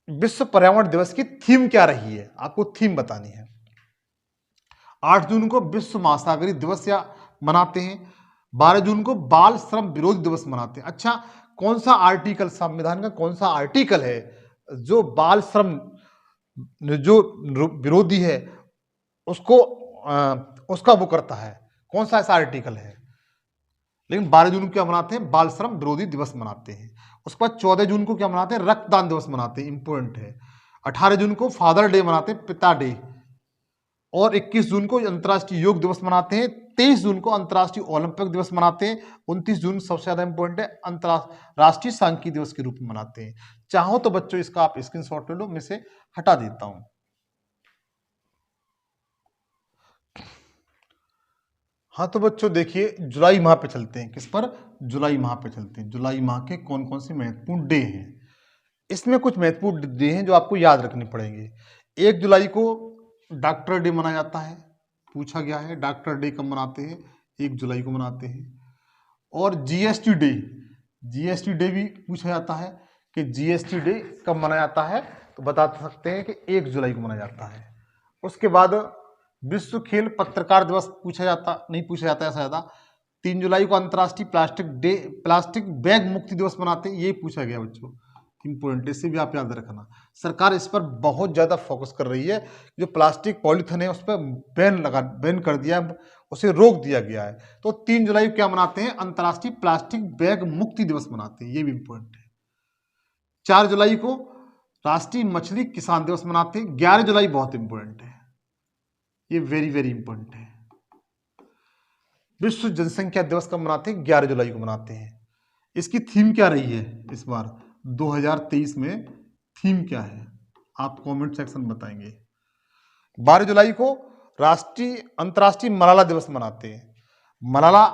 S1: विश्व पर्यावरण दिवस की थीम क्या रही है? आपको थीम बतानी है। 8 जून को विश्व महासागरीय दिवस या मनाते हैं। 12 जून को बाल श्रम विरोधी दिवस मनाते हैं। अच्छा, कौन सा आर्टिकल, संविधान का कौन सा आर्टिकल है जो बाल श्रम जो विरोधी है उसको उसका वो करता है? कौन सा ऐसा आर्टिकल है? लेकिन 12 जून को क्या मनाते हैं? बाल श्रम विरोधी दिवस मनाते हैं। उसके बाद 14 जून को क्या मनाते हैं? रक्तदान दिवस मनाते हैं, इंपॉर्टेंट है। 18 जून को फादर डे मनाते हैं, पिता डे। और 21 जून को अंतर्राष्ट्रीय योग दिवस मनाते हैं। 23 जून को अंतर्राष्ट्रीय ओलंपिक दिवस मनाते हैं। 29 जून सबसे ज्यादा इंपॉर्टेंट है, अंतर्राष्ट्रीय सांख्यिकी दिवस के रूप में मनाते हैं। चाहो तो बच्चों इसका आप स्क्रीनशॉट ले लो, मैं इसे हटा देता हूं। हाँ तो बच्चों देखिए, जुलाई माह पे चलते हैं। किस पर? जुलाई माह पे चलते हैं। जुलाई माह के कौन कौन से महत्वपूर्ण डे हैं? इसमें कुछ महत्वपूर्ण डे हैं जो आपको याद रखने पड़ेंगे। 1 जुलाई को डॉक्टर डे मनाया जाता है, पूछा गया है डॉक्टर डे कब मनाते हैं? 1 जुलाई को मनाते हैं। और जीएसटी डे, जीएसटी डे भी पूछा जाता है कि जीएसटी डे कब मनाया जाता है? तो बता सकते हैं कि 1 जुलाई को मनाया जाता है। उसके बाद विश्व खेल पत्रकार दिवस नहीं पूछा जाता है ज्यादा। 3 जुलाई को अंतर्राष्ट्रीय प्लास्टिक बैग मुक्ति दिवस मनाते हैं, ये पूछा गया बच्चों, इंपोर्टेंट, इससे भी आप याद रखना। सरकार इस पर बहुत ज्यादा फोकस कर रही है। जो प्लास्टिक पॉलीथिन है उस पर बैन कर दिया, उसे रोक दिया गया है। तो 3 जुलाई को क्या मनाते हैं? अंतर्राष्ट्रीय प्लास्टिक बैग मुक्ति दिवस मनाते हैं, ये भी इंपॉर्टेंट है। 4 जुलाई को राष्ट्रीय मछली किसान दिवस मनाते हैं। 11 जुलाई बहुत इंपॉर्टेंट है, ये वेरी वेरी इंपॉर्टेंट है। विश्व जनसंख्या दिवस कब मनाते हैं? 11 जुलाई को मनाते हैं। इसकी थीम क्या रही है इस बार 2023 में? थीम क्या है आप कमेंट सेक्शन में बताएंगे। 12 जुलाई को अंतर्राष्ट्रीय मलाला दिवस मनाते हैं। मलाला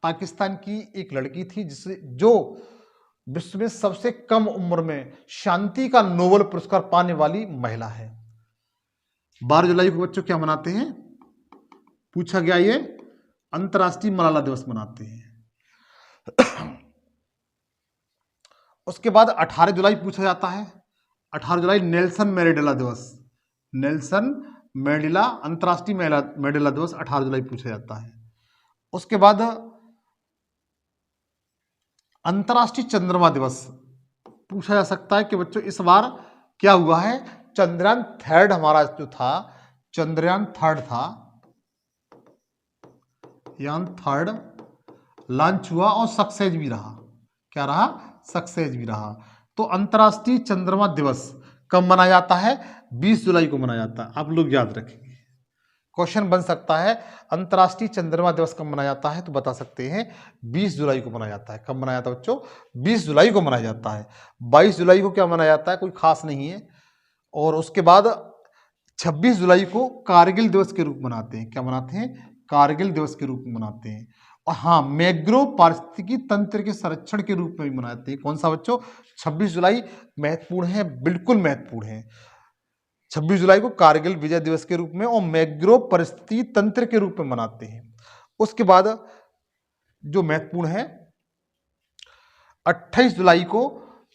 S1: पाकिस्तान की एक लड़की थी जो विश्व में सबसे कम उम्र में शांति का नोबेल पुरस्कार पाने वाली महिला है। 12 जुलाई को बच्चों क्या मनाते हैं, पूछा गया, ये अंतर्राष्ट्रीय मलाला दिवस मनाते हैं। उसके बाद 18 जुलाई पूछा जाता है, 18 जुलाई नेल्सन मैंडेला दिवस, नेल्सन मैंडेला अंतर्राष्ट्रीय मैंडेला दिवस 18 जुलाई पूछा जाता है। उसके बाद अंतर्राष्ट्रीय चंद्रमा दिवस पूछा जा सकता है कि बच्चों इस बार क्या हुआ है, चंद्रयान 3 हमारा जो था, चंद्रयान 3 था, यान 3 लॉन्च हुआ और सक्सेस भी रहा। क्या रहा, सक्सेस भी रहा। तो अंतर्राष्ट्रीय चंद्रमा दिवस कब मनाया जाता है, 20 जुलाई को मनाया जाता है। आप लोग याद रखेंगे, क्वेश्चन बन सकता है अंतर्राष्ट्रीय चंद्रमा दिवस कब मनाया जाता है, तो बता सकते हैं 20 जुलाई को मनाया जाता है। कब मनाया जाता है बच्चों, 20 जुलाई को मनाया जाता है। 22 जुलाई को क्या मनाया जाता है, कोई खास नहीं है। और उसके बाद 26 जुलाई को कारगिल दिवस के रूप में मनाते हैं। क्या मनाते हैं, कारगिल दिवस के रूप में मनाते हैं। और हाँ, मैग्रो पारिस्थितिकी तंत्र के संरक्षण के रूप में भी मनाते हैं। कौन सा बच्चों, 26 जुलाई महत्वपूर्ण है, बिल्कुल महत्वपूर्ण है। 26 जुलाई को कारगिल विजय दिवस के रूप में और मैग्रो परिस्थिति तंत्र के रूप में मनाते हैं। उसके बाद जो महत्वपूर्ण है, 28 जुलाई को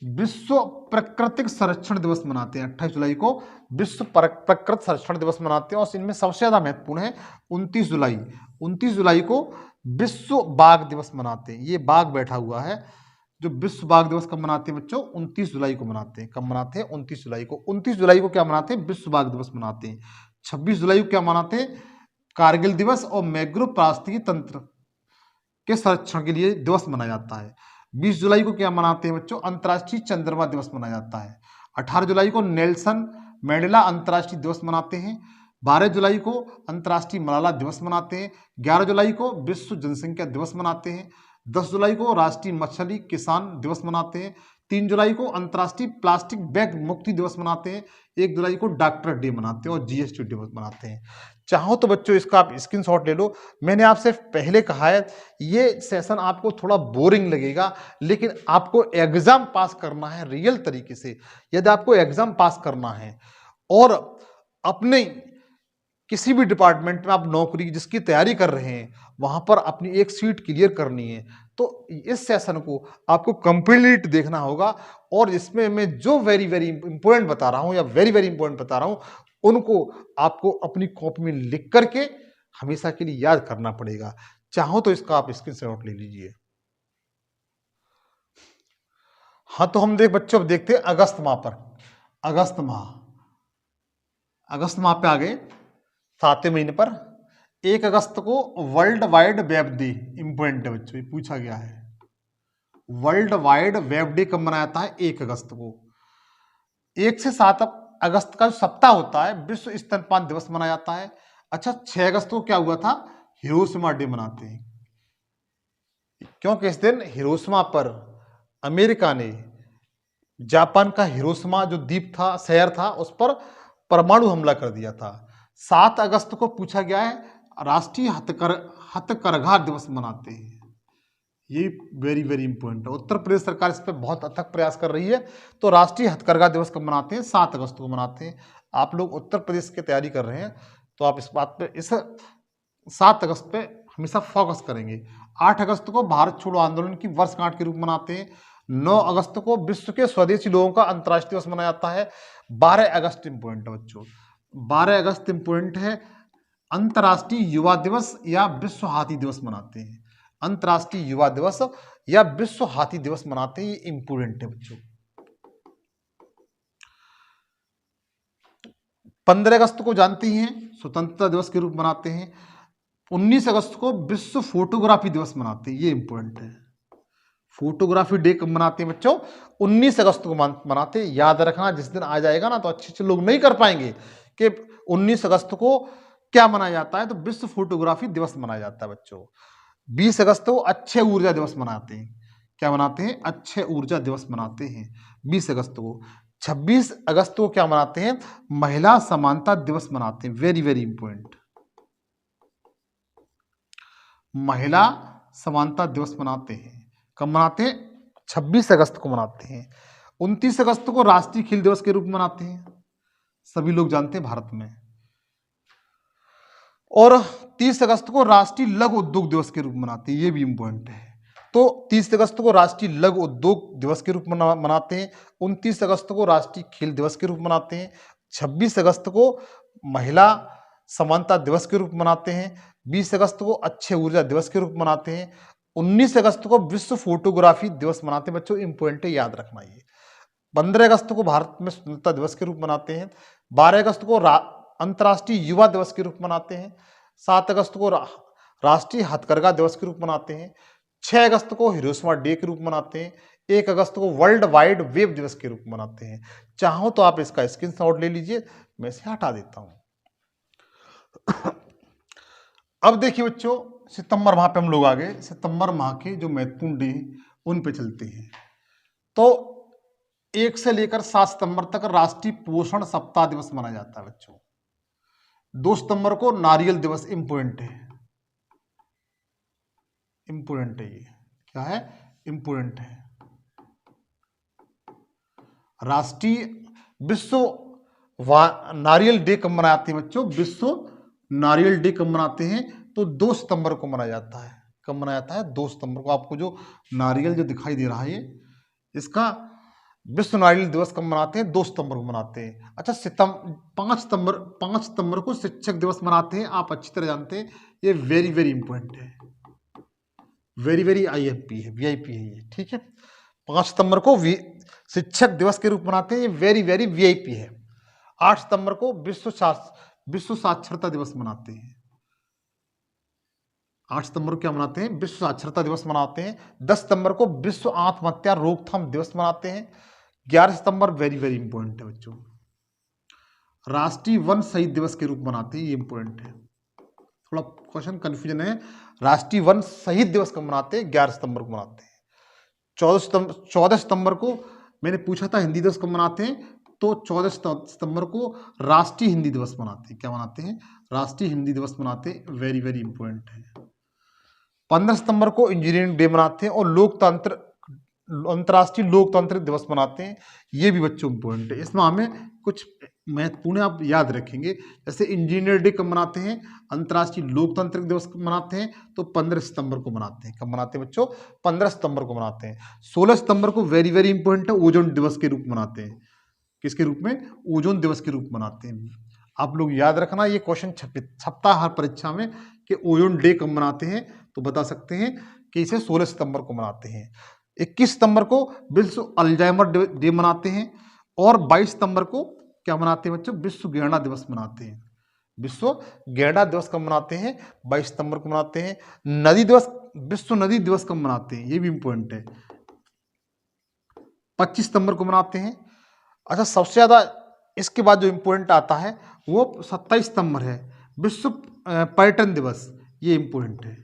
S1: विश्व प्राकृतिक संरक्षण दिवस मनाते हैं। 28 जुलाई को विश्व प्राकृतिक संरक्षण दिवस मनाते हैं। और इनमें सबसे ज्यादा महत्वपूर्ण है 29 जुलाई, 29 जुलाई को विश्व बाघ दिवस मनाते हैं। ये बाघ बैठा हुआ है, जो विश्व बाघ दिवस कब मनाते हैं बच्चों, 29 जुलाई को मनाते हैं। कब मनाते हैं, 29 जुलाई को। 29 जुलाई को क्या मनाते हैं, विश्व बाघ दिवस मनाते हैं। 26 जुलाई को क्या मनाते हैं, कारगिल दिवस और मैग्रो पारिस्थितिकी तंत्र के संरक्षण के लिए दिवस मनाया जाता है। 20 जुलाई को क्या मनाते हैं बच्चों, अंतर्राष्ट्रीय चंद्रमा दिवस मनाया जाता है। 18 जुलाई को नेल्सन मैंडेला अंतर्राष्ट्रीय दिवस मनाते हैं। 12 जुलाई को अंतर्राष्ट्रीय मलाला दिवस मनाते हैं। 11 जुलाई को विश्व जनसंख्या दिवस मनाते हैं। 10 जुलाई को राष्ट्रीय मछली किसान दिवस मनाते हैं। 3 जुलाई को अंतर्राष्ट्रीय प्लास्टिक बैग मुक्ति दिवस मनाते हैं। 1 जुलाई को डॉक्टर डे मनाते हैं और जीएसटी दिवस मनाते हैं। चाहो तो बच्चों इसका आप स्क्रीनशॉट ले लो। मैंने आपसे पहले कहा है ये सेशन आपको थोड़ा बोरिंग लगेगा, लेकिन आपको एग्जाम पास करना है रियल तरीके से। यदि आपको एग्जाम पास करना है और अपने किसी भी डिपार्टमेंट में आप नौकरी जिसकी तैयारी कर रहे हैं वहां पर अपनी एक सीट क्लियर करनी है, तो इस सेशन को आपको कंप्लीट देखना होगा। और इसमें मैं जो वेरी वेरी इंपॉर्टेंट बता रहा हूं या वेरी वेरी इंपॉर्टेंट बता रहा हूं, उनको आपको अपनी कॉपी में लिख करके हमेशा के लिए याद करना पड़ेगा। चाहो तो इसका आप स्क्रीनशॉट ले लीजिए। हाँ, तो हम बच्चों अब देखते हैं अगस्त माह पर। अगस्त माह पे आ गए 7वें महीने पर। 1 अगस्त को world wide web day, important है बच्चों, ये पूछा गया है। वर्ल्ड वाइड वेब डे कब मनाया जाता है, 1 अगस्त को। 1 से 7 अगस्त का जो सप्ताह होता है विश्व स्तनपान दिवस मनाया जाता है। अच्छा, 6 अगस्त को क्या हुआ था, हिरोशिमा डे मनाते हैं, क्योंकि इस दिन हिरोशिमा पर अमेरिका ने जापान का हिरोशिमा जो द्वीप था, शहर था, उस पर परमाणु हमला कर दिया था। 7 अगस्त को पूछा गया है राष्ट्रीय हथकरघा दिवस मनाते हैं। ये वेरी वेरी इंपॉर्टेंट है। उत्तर प्रदेश सरकार इस पर बहुत अथक प्रयास कर रही है। तो राष्ट्रीय हथकरघा दिवस कब मनाते हैं, 7 अगस्त को मनाते हैं। आप लोग उत्तर प्रदेश की तैयारी कर रहे हैं तो आप इस बात पे, इस 7 अगस्त पे हमेशा फोकस करेंगे। 8 अगस्त को भारत छोड़ो आंदोलन की वर्षगांठ के रूप में मनाते हैं। 9 अगस्त को विश्व के स्वदेशी लोगों का अंतर्राष्ट्रीय दिवस मनाया जाता है। 12 अगस्त इंपॉर्टेंट है बच्चों, 12 अगस्त इंपॉर्टेंट है, अंतर्राष्ट्रीय युवा दिवस या विश्व हाथी दिवस मनाते हैं। अंतर्राष्ट्रीय युवा दिवस या विश्व हाथी दिवस मनाते हैं, ये इंपॉर्टेंट है बच्चों। 15 अगस्त को जानते हैं स्वतंत्रता दिवस के रूप में मनाते हैं। 19 अगस्त को विश्व फोटोग्राफी दिवस मनाते हैं, ये इंपॉर्टेंट है। फोटोग्राफी डे कब मनाते हैं बच्चों, 19 अगस्त को मनाते हैं। याद रखना, जिस दिन आ जाएगा ना तो अच्छे लोग नहीं कर पाएंगे कि 19 अगस्त को क्या मनाया जाता है, तो विश्व फोटोग्राफी दिवस मनाया जाता है बच्चों। 20 अगस्त को अक्षय ऊर्जा दिवस मनाते हैं। क्या मनाते हैं, अक्षय ऊर्जा दिवस मनाते हैं 20 अगस्त को। 26 अगस्त को क्या मनाते हैं, महिला समानता दिवस मनाते हैं, वेरी वेरी इंपॉर्टेंट, महिला समानता दिवस मनाते हैं। कब मनाते हैं, 26 अगस्त को मनाते हैं। 29 अगस्त को राष्ट्रीय खेल दिवस के रूप में मनाते हैं, सभी लोग जानते हैं भारत में। और 30 अगस्त को राष्ट्रीय लघु उद्योग दिवस के रूप में मनाते हैं, ये भी इंपॉर्टेंट है। तो 30 अगस्त को राष्ट्रीय लघु उद्योग दिवस के रूप में मनाते हैं। 29 अगस्त को राष्ट्रीय खेल दिवस के रूप में मनाते हैं। 26 अगस्त को महिला समानता दिवस के रूप में मनाते हैं। 20 अगस्त को अक्षय ऊर्जा दिवस के रूप में मनाते हैं। 19 अगस्त को विश्व फोटोग्राफी दिवस मनाते हैं। बच्चों इंपॉर्टेंट है, याद रखना ये। 15 अगस्त को भारत में स्वतंत्रता दिवस के रूप में मनाते हैं। 12 अगस्त को अंतर्राष्ट्रीय युवा दिवस के रूप में मनाते हैं। 7 अगस्त को राष्ट्रीय हथकरघा दिवस के रूप में मनाते हैं। 6 अगस्त को हिरोशिमा डे के रूप में मनाते हैं। 1 अगस्त को वर्ल्ड वाइड वेब दिवस के रूप में मनाते हैं। चाहो तो आप इसका स्क्रीनशॉट ले लीजिए, मैं इसे हटा देता हूं। अब देखिए बच्चों, सितंबर माह पे हम लोग आ गए। सितंबर माह के जो महत्वपूर्ण डे उन पे चलते हैं। तो 1 से लेकर 7 सितंबर तक राष्ट्रीय पोषण सप्ताह दिवस मनाया जाता है बच्चों। 2 सितंबर को नारियल दिवस, इंपोर्टेंट है, इंपोर्टेंट है, ये क्या है, इंपोर्टेंट है। राष्ट्रीय विश्व नारियल डे कब मनाते हैं बच्चों? विश्व नारियल डे कब मनाते हैं? तो 2 सितंबर को मनाया जाता है। कब मनाया जाता है? 2 सितंबर को। आपको जो नारियल जो दिखाई दे रहा है, ये इसका विश्व नारियल दिवस कब मनाते हैं? 2 सितंबर को मनाते हैं। अच्छा, 5 सितंबर को शिक्षक दिवस मनाते हैं। आप अच्छी तरह जानते हैं, ये वेरी वेरी इंपॉर्टेंट है, वेरी वेरी IFP है, VIP है ये, ठीक है। 5 सितंबर को शिक्षक दिवस के रूप में मनाते हैं, ये वेरी वेरी VIP है। 8 सितंबर को विश्व साक्षरता दिवस मनाते हैं। 8 सितंबर को क्या मनाते हैं? विश्व साक्षरता दिवस मनाते हैं। 10 सितंबर को विश्व आत्महत्या रोकथाम दिवस मनाते हैं। 11 सितंबर वेरी वेरी इंपॉर्टेंट है बच्चों, राष्ट्रीय वन शहीद दिवस के रूप में मनाते हैं, ये इंपॉर्टेंट है। थोड़ा क्वेश्चन कंफ्यूजन है। राष्ट्रीय वन शहीद दिवस कब मनाते हैं? 11 सितंबर को मनाते हैं। 14 सितंबर को मैंने पूछा था हिंदी दिवस कब मनाते हैं, तो 14 सितंबर को राष्ट्रीय हिंदी दिवस मनाते हैं। क्या मनाते हैं? राष्ट्रीय हिंदी दिवस मनाते हैं, वेरी वेरी इंपॉर्टेंट है। 15 सितंबर को इंजीनियरिंग डे मनाते हैं और अंतर्राष्ट्रीय लोकतांत्रिक दिवस मनाते हैं, ये भी बच्चों इंपॉर्टेंट है। इसमें हमें कुछ महत्वपूर्ण आप याद रखेंगे, जैसे इंजीनियर डे कब मनाते हैं? अंतर्राष्ट्रीय लोकतांत्रिक दिवस कब मनाते हैं? तो 15 सितंबर को मनाते हैं। कब मनाते हैं बच्चों? 15 सितंबर को मनाते हैं। 16 सितंबर को वेरी वेरी इंपॉर्टेंट है, ओजोन दिवस के रूप में मनाते हैं। किसके रूप में? ओजोन दिवस के रूप में मनाते हैं। आप लोग याद रखना, ये क्वेश्चन छपता हर परीक्षा में कि ओजोन डे कब मनाते हैं, तो बता सकते हैं कि इसे 16 सितंबर को मनाते हैं। 21 सितंबर को विश्व अल्जाइमर डे मनाते हैं और 22 सितंबर को क्या मनाते हैं बच्चों? विश्व गैंडा दिवस मनाते हैं। विश्व गैंडा दिवस कब मनाते हैं? 22 सितंबर को मनाते हैं। नदी दिवस, विश्व नदी दिवस कब मनाते हैं? ये भी इंपॉर्टेंट है, 25 सितंबर को मनाते हैं। अच्छा, सबसे ज्यादा इसके बाद जो इंपॉर्टेंट आता है वो 27 सितंबर है, विश्व पर्यटन दिवस, ये इंपॉर्टेंट है।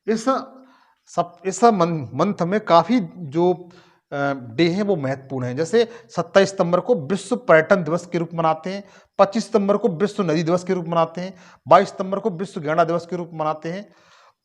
S1: इस मंथ में काफी जो डे हैं वो महत्वपूर्ण है। जैसे 27 सितंबर को विश्व पर्यटन दिवस के रूप में मनाते हैं। 25 सितंबर को विश्व नदी दिवस के रूप में मनाते हैं। 22 सितंबर को विश्व गैंडा दिवस के रूप में मनाते हैं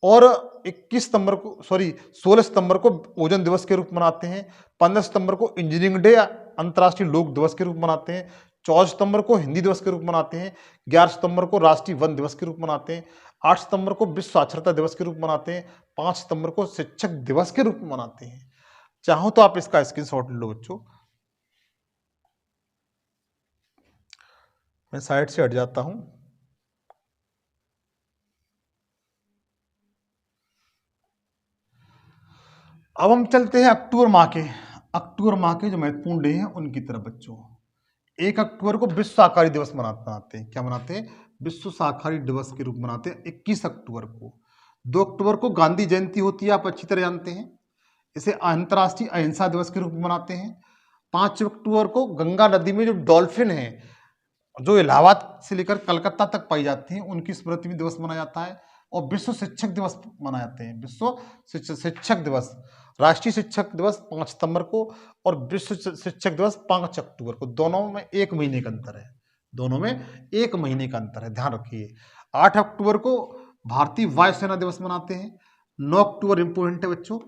S1: और 16 सितंबर को ओजोन दिवस के रूप में मनाते हैं। 15 सितंबर को इंजीनियरिंग डे अंतर्राष्ट्रीय लोक दिवस के रूप में मनाते हैं। 14 सितंबर को हिंदी दिवस के रूप में मनाते हैं। 11 सितंबर को राष्ट्रीय वन दिवस के रूप में मनाते हैं। 8 सितंबर को विश्व साक्षरता दिवस के रूप में मनाते हैं। 5 सितंबर को शिक्षक दिवस के रूप में मनाते हैं। चाहो तो आप इसका स्क्रीनशॉट ले लो बच्चों। मैं साइड से हट जाता हूं। अब हम चलते हैं अक्टूबर माह के जो महत्वपूर्ण डे हैं उनकी तरफ बच्चों। 1 अक्टूबर को विश्व शाकाहारी दिवस मनाते हैं। क्या मनाते हैं? विश्व शाकाहारी दिवस के रूप में मनाते हैं। 21 अक्टूबर को। 2 अक्टूबर को गांधी जयंती होती है, आप अच्छी तरह जानते हैं, इसे अंतर्राष्ट्रीय अहिंसा दिवस के रूप में मनाते हैं। 5 अक्टूबर को गंगा नदी में जो डॉल्फिन है, जो इलाहाबाद से लेकर कलकत्ता तक पाई जाती हैं, उनकी स्मृति में दिवस मनाया जाता है। और विश्व शिक्षक दिवस मनाए जाते हैं। विश्व शिक्षक दिवस, राष्ट्रीय शिक्षक दिवस 5 सितंबर को और विश्व शिक्षक दिवस 5 अक्टूबर को। दोनों में 1 महीने का अंतर है, दोनों में 1 महीने का अंतर है, ध्यान रखिए। 8 अक्टूबर को भारतीय वायुसेना दिवस मनाते हैं। 9 अक्टूबर इंपोर्टेंट है बच्चों,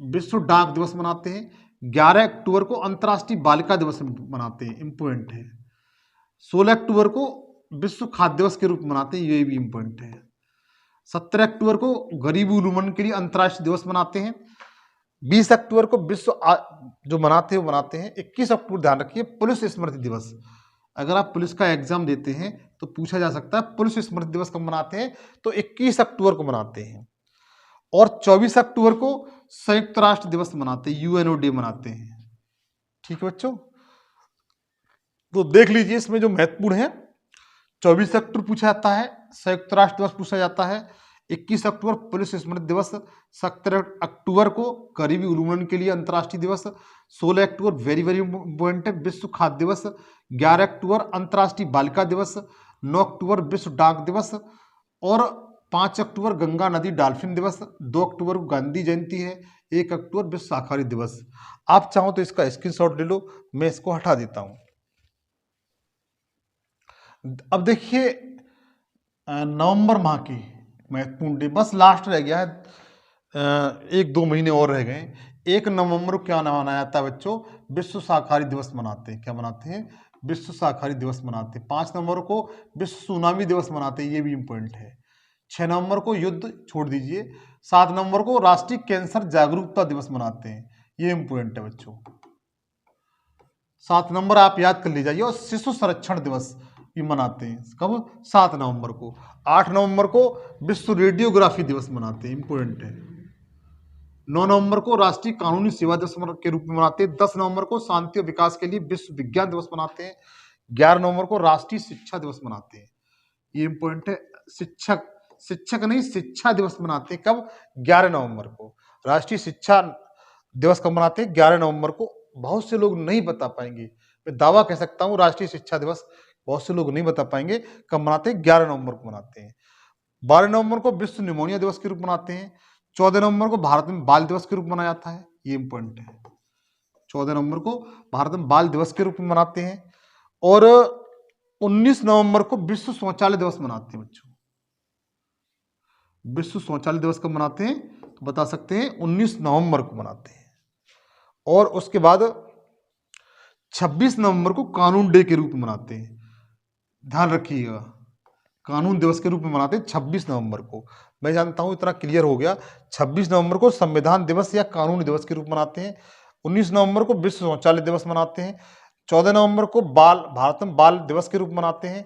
S1: विश्व डाक दिवस मनाते हैं। 11 अक्टूबर को अंतर्राष्ट्रीय बालिका दिवस मनाते हैं, इंपॉर्टेंट है। 16 अक्टूबर को विश्व खाद्य दिवस के रूप में मनाते हैं, ये भी इंपॉर्टेंट है। 17 अक्टूबर को गरीब उन्मूलन के लिए अंतर्राष्ट्रीय दिवस मनाते हैं। 20 अक्टूबर को जो मनाते हैं वो मनाते हैं। 21 अक्टूबर ध्यान रखिए पुलिस स्मृति दिवस। अगर आप पुलिस का एग्जाम देते हैं तो पूछा जा सकता है पुलिस स्मृति दिवस कब मनाते हैं, तो 21 अक्टूबर को मनाते हैं। और 24 अक्टूबर को संयुक्त राष्ट्र दिवस मनाते हैं, यूएनओ डे मनाते हैं। ठीक है बच्चों, तो देख लीजिए इसमें जो महत्वपूर्ण है, 24 अक्टूबर पूछा जाता है संयुक्त राष्ट्र दिवस पूछा जाता है। 21 अक्टूबर पुलिस स्मृति दिवस। 17 अक्टूबर को गरीबी उन्मूलन के लिए अंतर्राष्ट्रीय दिवस। 16 अक्टूबर वेरी वेरी इंपॉर्टेंट है, विश्व खाद्य दिवस। 11 अक्टूबर अंतर्राष्ट्रीय बालिका दिवस। 9 अक्टूबर विश्व डाक दिवस। और 5 अक्टूबर गंगा नदी डॉल्फिन दिवस। 2 अक्टूबर को गांधी जयंती है। 1 अक्टूबर विश्व शाकाहारी दिवस। आप चाहो तो इसका स्क्रीनशॉट ले लो, मैं इसको हटा देता हूं। अब देखिए नवंबर माह की महत्वपूर्ण डे, बस लास्ट रह गया है, 1-2 महीने और रह गए। 1 नवंबर को क्या मनाया जाता है बच्चों, विश्व शाकाहारी दिवस मनाते हैं। क्या मनाते हैं, विश्व शाकाहारी दिवस मनाते हैं। 5 नवंबर को विश्व सुनामी दिवस मनाते हैं, ये भी इंपॉर्टेंट है। 6 नवंबर को युद्ध छोड़ दीजिए। 7 नवंबर को राष्ट्रीय कैंसर जागरूकता दिवस मनाते हैं, ये इंपॉर्टेंट है बच्चों। 7 नवंबर आप याद कर लीजिए। और शिशु संरक्षण दिवस ये मनाते हैं कब, 7 नवंबर को। 8 नवंबर को विश्व रेडियोग्राफी दिवस मनाते हैं, इंपॉर्टेंट है। 9 नवंबर को राष्ट्रीय कानूनी सेवा दिवस के रूप में मनाते हैं। 10 नवंबर को शांति और विकास के लिए विश्व विज्ञान दिवस मनाते हैं। 11 नवंबर को राष्ट्रीय शिक्षा दिवस मनाते हैं, ये इंपॉर्टेंट है। शिक्षक नहीं, शिक्षा दिवस मनाते हैं कब, 11 नवंबर को। राष्ट्रीय शिक्षा दिवस कब मनाते हैं, 11 नवंबर को। बहुत से लोग नहीं बता पाएंगे, मैं दावा कह सकता हूं राष्ट्रीय शिक्षा दिवस बहुत से लोग नहीं बता पाएंगे कब मनाते हैं, 11 नवंबर को मनाते हैं। 12 नवंबर को विश्व निमोनिया दिवस के रूप में मनाते हैं। 14 नवंबर को भारत में बाल दिवस के रूप में मनाया जाता है, ये इंपॉर्टेंट है। 14 नवंबर को भारत में बाल दिवस के रूप में मनाते हैं। और 19 नवंबर को विश्व शौचालय दिवस मनाते हैं बच्चों। विश्व शौचालय दिवस कब मनाते हैं, तो बता सकते हैं 19 नवंबर को मनाते हैं। और उसके बाद 26 नवंबर को कानून डे के रूप में मनाते हैं, ध्यान रखिएगा, कानून दिवस के रूप में मनाते हैं 26 नवंबर को। मैं जानता हूं इतना क्लियर हो गया। 26 नवंबर को संविधान दिवस या कानून दिवस के रूप में मनाते हैं। 19 नवंबर को विश्व शौचालय दिवस मनाते हैं। 14 नवंबर को भारत में बाल दिवस के रूप में मनाते हैं।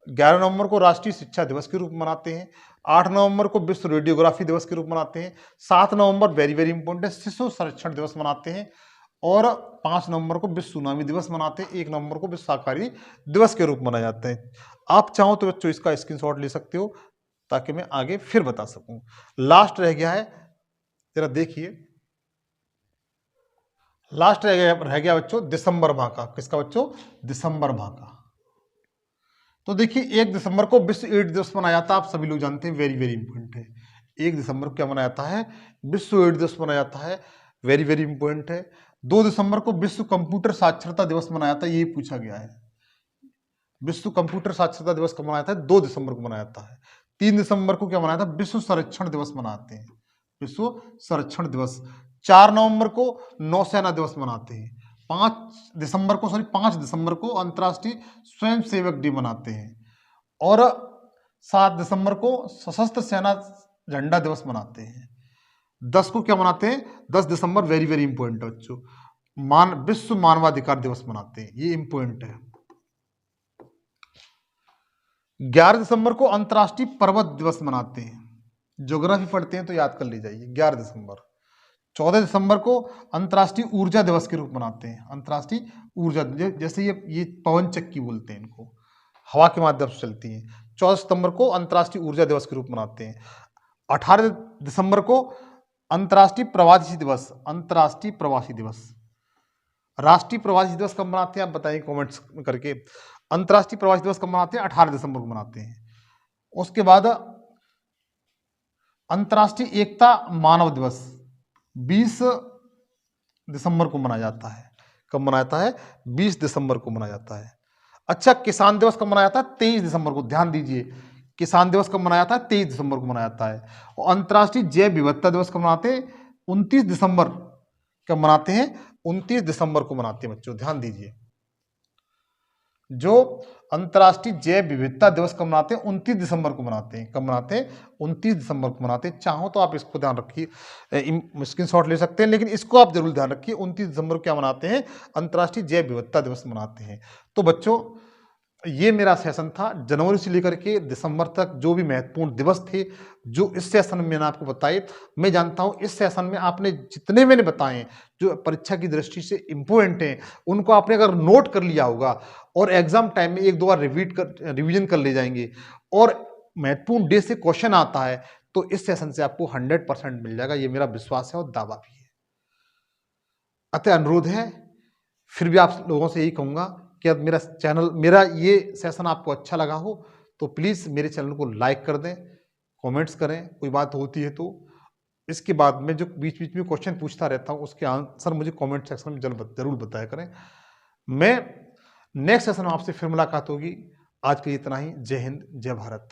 S1: 11 नवंबर को राष्ट्रीय शिक्षा दिवस के रूप में मनाते हैं। 8 नवंबर को विश्व रेडियोग्राफी दिवस के रूप में मनाते हैं। 7 नवंबर वेरी वेरी इंपॉर्टेंट है, शिशु संरक्षण दिवस मनाते हैं। और 5 नवंबर को विश्व सुनामी दिवस मनाते हैं। 1 नवंबर को विश्व शाकाहारी दिवस के रूप में मनाए जाते हैं। आप चाहो तो बच्चों इसका स्क्रीनशॉट ले सकते हो ताकि मैं आगे फिर बता सकूं। लास्ट रह गया है, जरा देखिए, लास्ट रह गया बच्चों दिसंबर माह का। किसका बच्चों, दिसंबर माह का। तो देखिए 1 दिसंबर को विश्व एड्स दिवस मनाया जाता है, आप सभी लोग जानते हैं, वेरी वेरी इंपॉर्टेंट है। 1 दिसंबर को क्या मनाया जाता है, विश्व एड्स दिवस मनाया जाता है, वेरी वेरी इंपॉर्टेंट है। 2 दिसंबर को विश्व कंप्यूटर साक्षरता दिवस मनाया जाता है, ये पूछा गया है। विश्व कंप्यूटर साक्षरता दिवस कब मनाया था, 2 दिसंबर को मनाया जाता है। 3 दिसंबर को क्या मनाया था, विश्व संरक्षण दिवस मनाते हैं, विश्व संरक्षण दिवस। 4 नवंबर को नौसेना दिवस मनाते हैं। 5 दिसंबर को अंतर्राष्ट्रीय स्वयंसेवक डे मनाते हैं। और 7 दिसंबर को सशस्त्र सेना झंडा दिवस मनाते हैं। 10 को क्या मनाते हैं, 10 दिसंबर वेरी वेरी इंपॉर्टेंट है बच्चों, विश्व मानवाधिकार दिवस मनाते हैं, ये इंपॉर्टेंट है। 11 दिसंबर को अंतर्राष्ट्रीय पर्वत दिवस मनाते हैं, ज्योग्राफी पढ़ते हैं तो याद कर ले जाइए 11 दिसंबर। 14 दिसंबर को अंतर्राष्ट्रीय ऊर्जा दिवस के रूप में मनाते हैं, अंतर्राष्ट्रीय ऊर्जा, जैसे ये पवन चक्की बोलते हैं इनको, हवा के माध्यम से चलती है। 14 सितंबर को अंतर्राष्ट्रीय ऊर्जा दिवस के रूप में मनाते हैं। 18 दिसंबर को अंतर्राष्ट्रीय प्रवासी दिवस, अंतर्राष्ट्रीय प्रवासी दिवस। राष्ट्रीय प्रवासी दिवस कब मनाते हैं आप बताइए कमेंट्स करके। अंतर्राष्ट्रीय प्रवासी दिवस कब मनाते हैं, 18 दिसंबर को मनाते हैं। उसके बाद अंतर्राष्ट्रीय एकता मानव दिवस 20 दिसंबर को मनाया जाता है। कब मनाया जाता है, 20 दिसंबर को मनाया जाता है। अच्छा, किसान दिवस कब मनाया जाता है, 23 दिसंबर को। ध्यान दीजिए, किसान दिवस कब मनाया जाता है, 23 दिसंबर को मनाया जाता है। और अंतर्राष्ट्रीय जैव विविधता दिवस कब मनाते हैं, 29 दिसंबर कब मनाते हैं? 29 दिसंबर को मनाते हैं बच्चों, ध्यान दीजिए। जो अंतर्राष्ट्रीय जैव विविधता दिवस कब मनाते हैं? 29 दिसंबर को मनाते हैं। कब मनाते हैं? 29 दिसंबर को मनाते हैं। चाहो तो आप इसको ध्यान रखिए, स्क्रीनशॉट ले सकते हैं, लेकिन इसको आप जरूर ध्यान रखिए। 29 दिसंबर को क्या मनाते हैं? अंतर्राष्ट्रीय जैव विविधता दिवस मनाते हैं। तो बच्चों, ये मेरा सेशन था। जनवरी से लेकर के दिसंबर तक जो भी महत्वपूर्ण दिवस थे, जो इस सेशन में मैंने आपको बताए, मैं जानता हूं इस सेशन में आपने जितने मैंने बताए जो परीक्षा की दृष्टि से इम्पोर्टेंट हैं, उनको आपने अगर नोट कर लिया होगा और एग्जाम टाइम में एक दो बार रिवीजन कर ले जाएंगे और महत्वपूर्ण डे से क्वेश्चन आता है, तो इस सेशन से आपको 100% मिल जाएगा। ये मेरा विश्वास है और दावा भी है। अतः अनुरोध है, फिर भी आप लोगों से यही कहूंगा कि अब मेरा ये सेशन आपको अच्छा लगा हो तो प्लीज़ मेरे चैनल को लाइक कर दें, कमेंट्स करें, कोई बात होती है तो। इसके बाद में जो बीच बीच में क्वेश्चन पूछता रहता हूँ उसके आंसर मुझे कमेंट सेक्शन में जरूर बताया करें। मैं नेक्स्ट सेशन में आपसे फिर मुलाकात होगी। आज के लिए इतना ही। जय हिंद, जय भारत।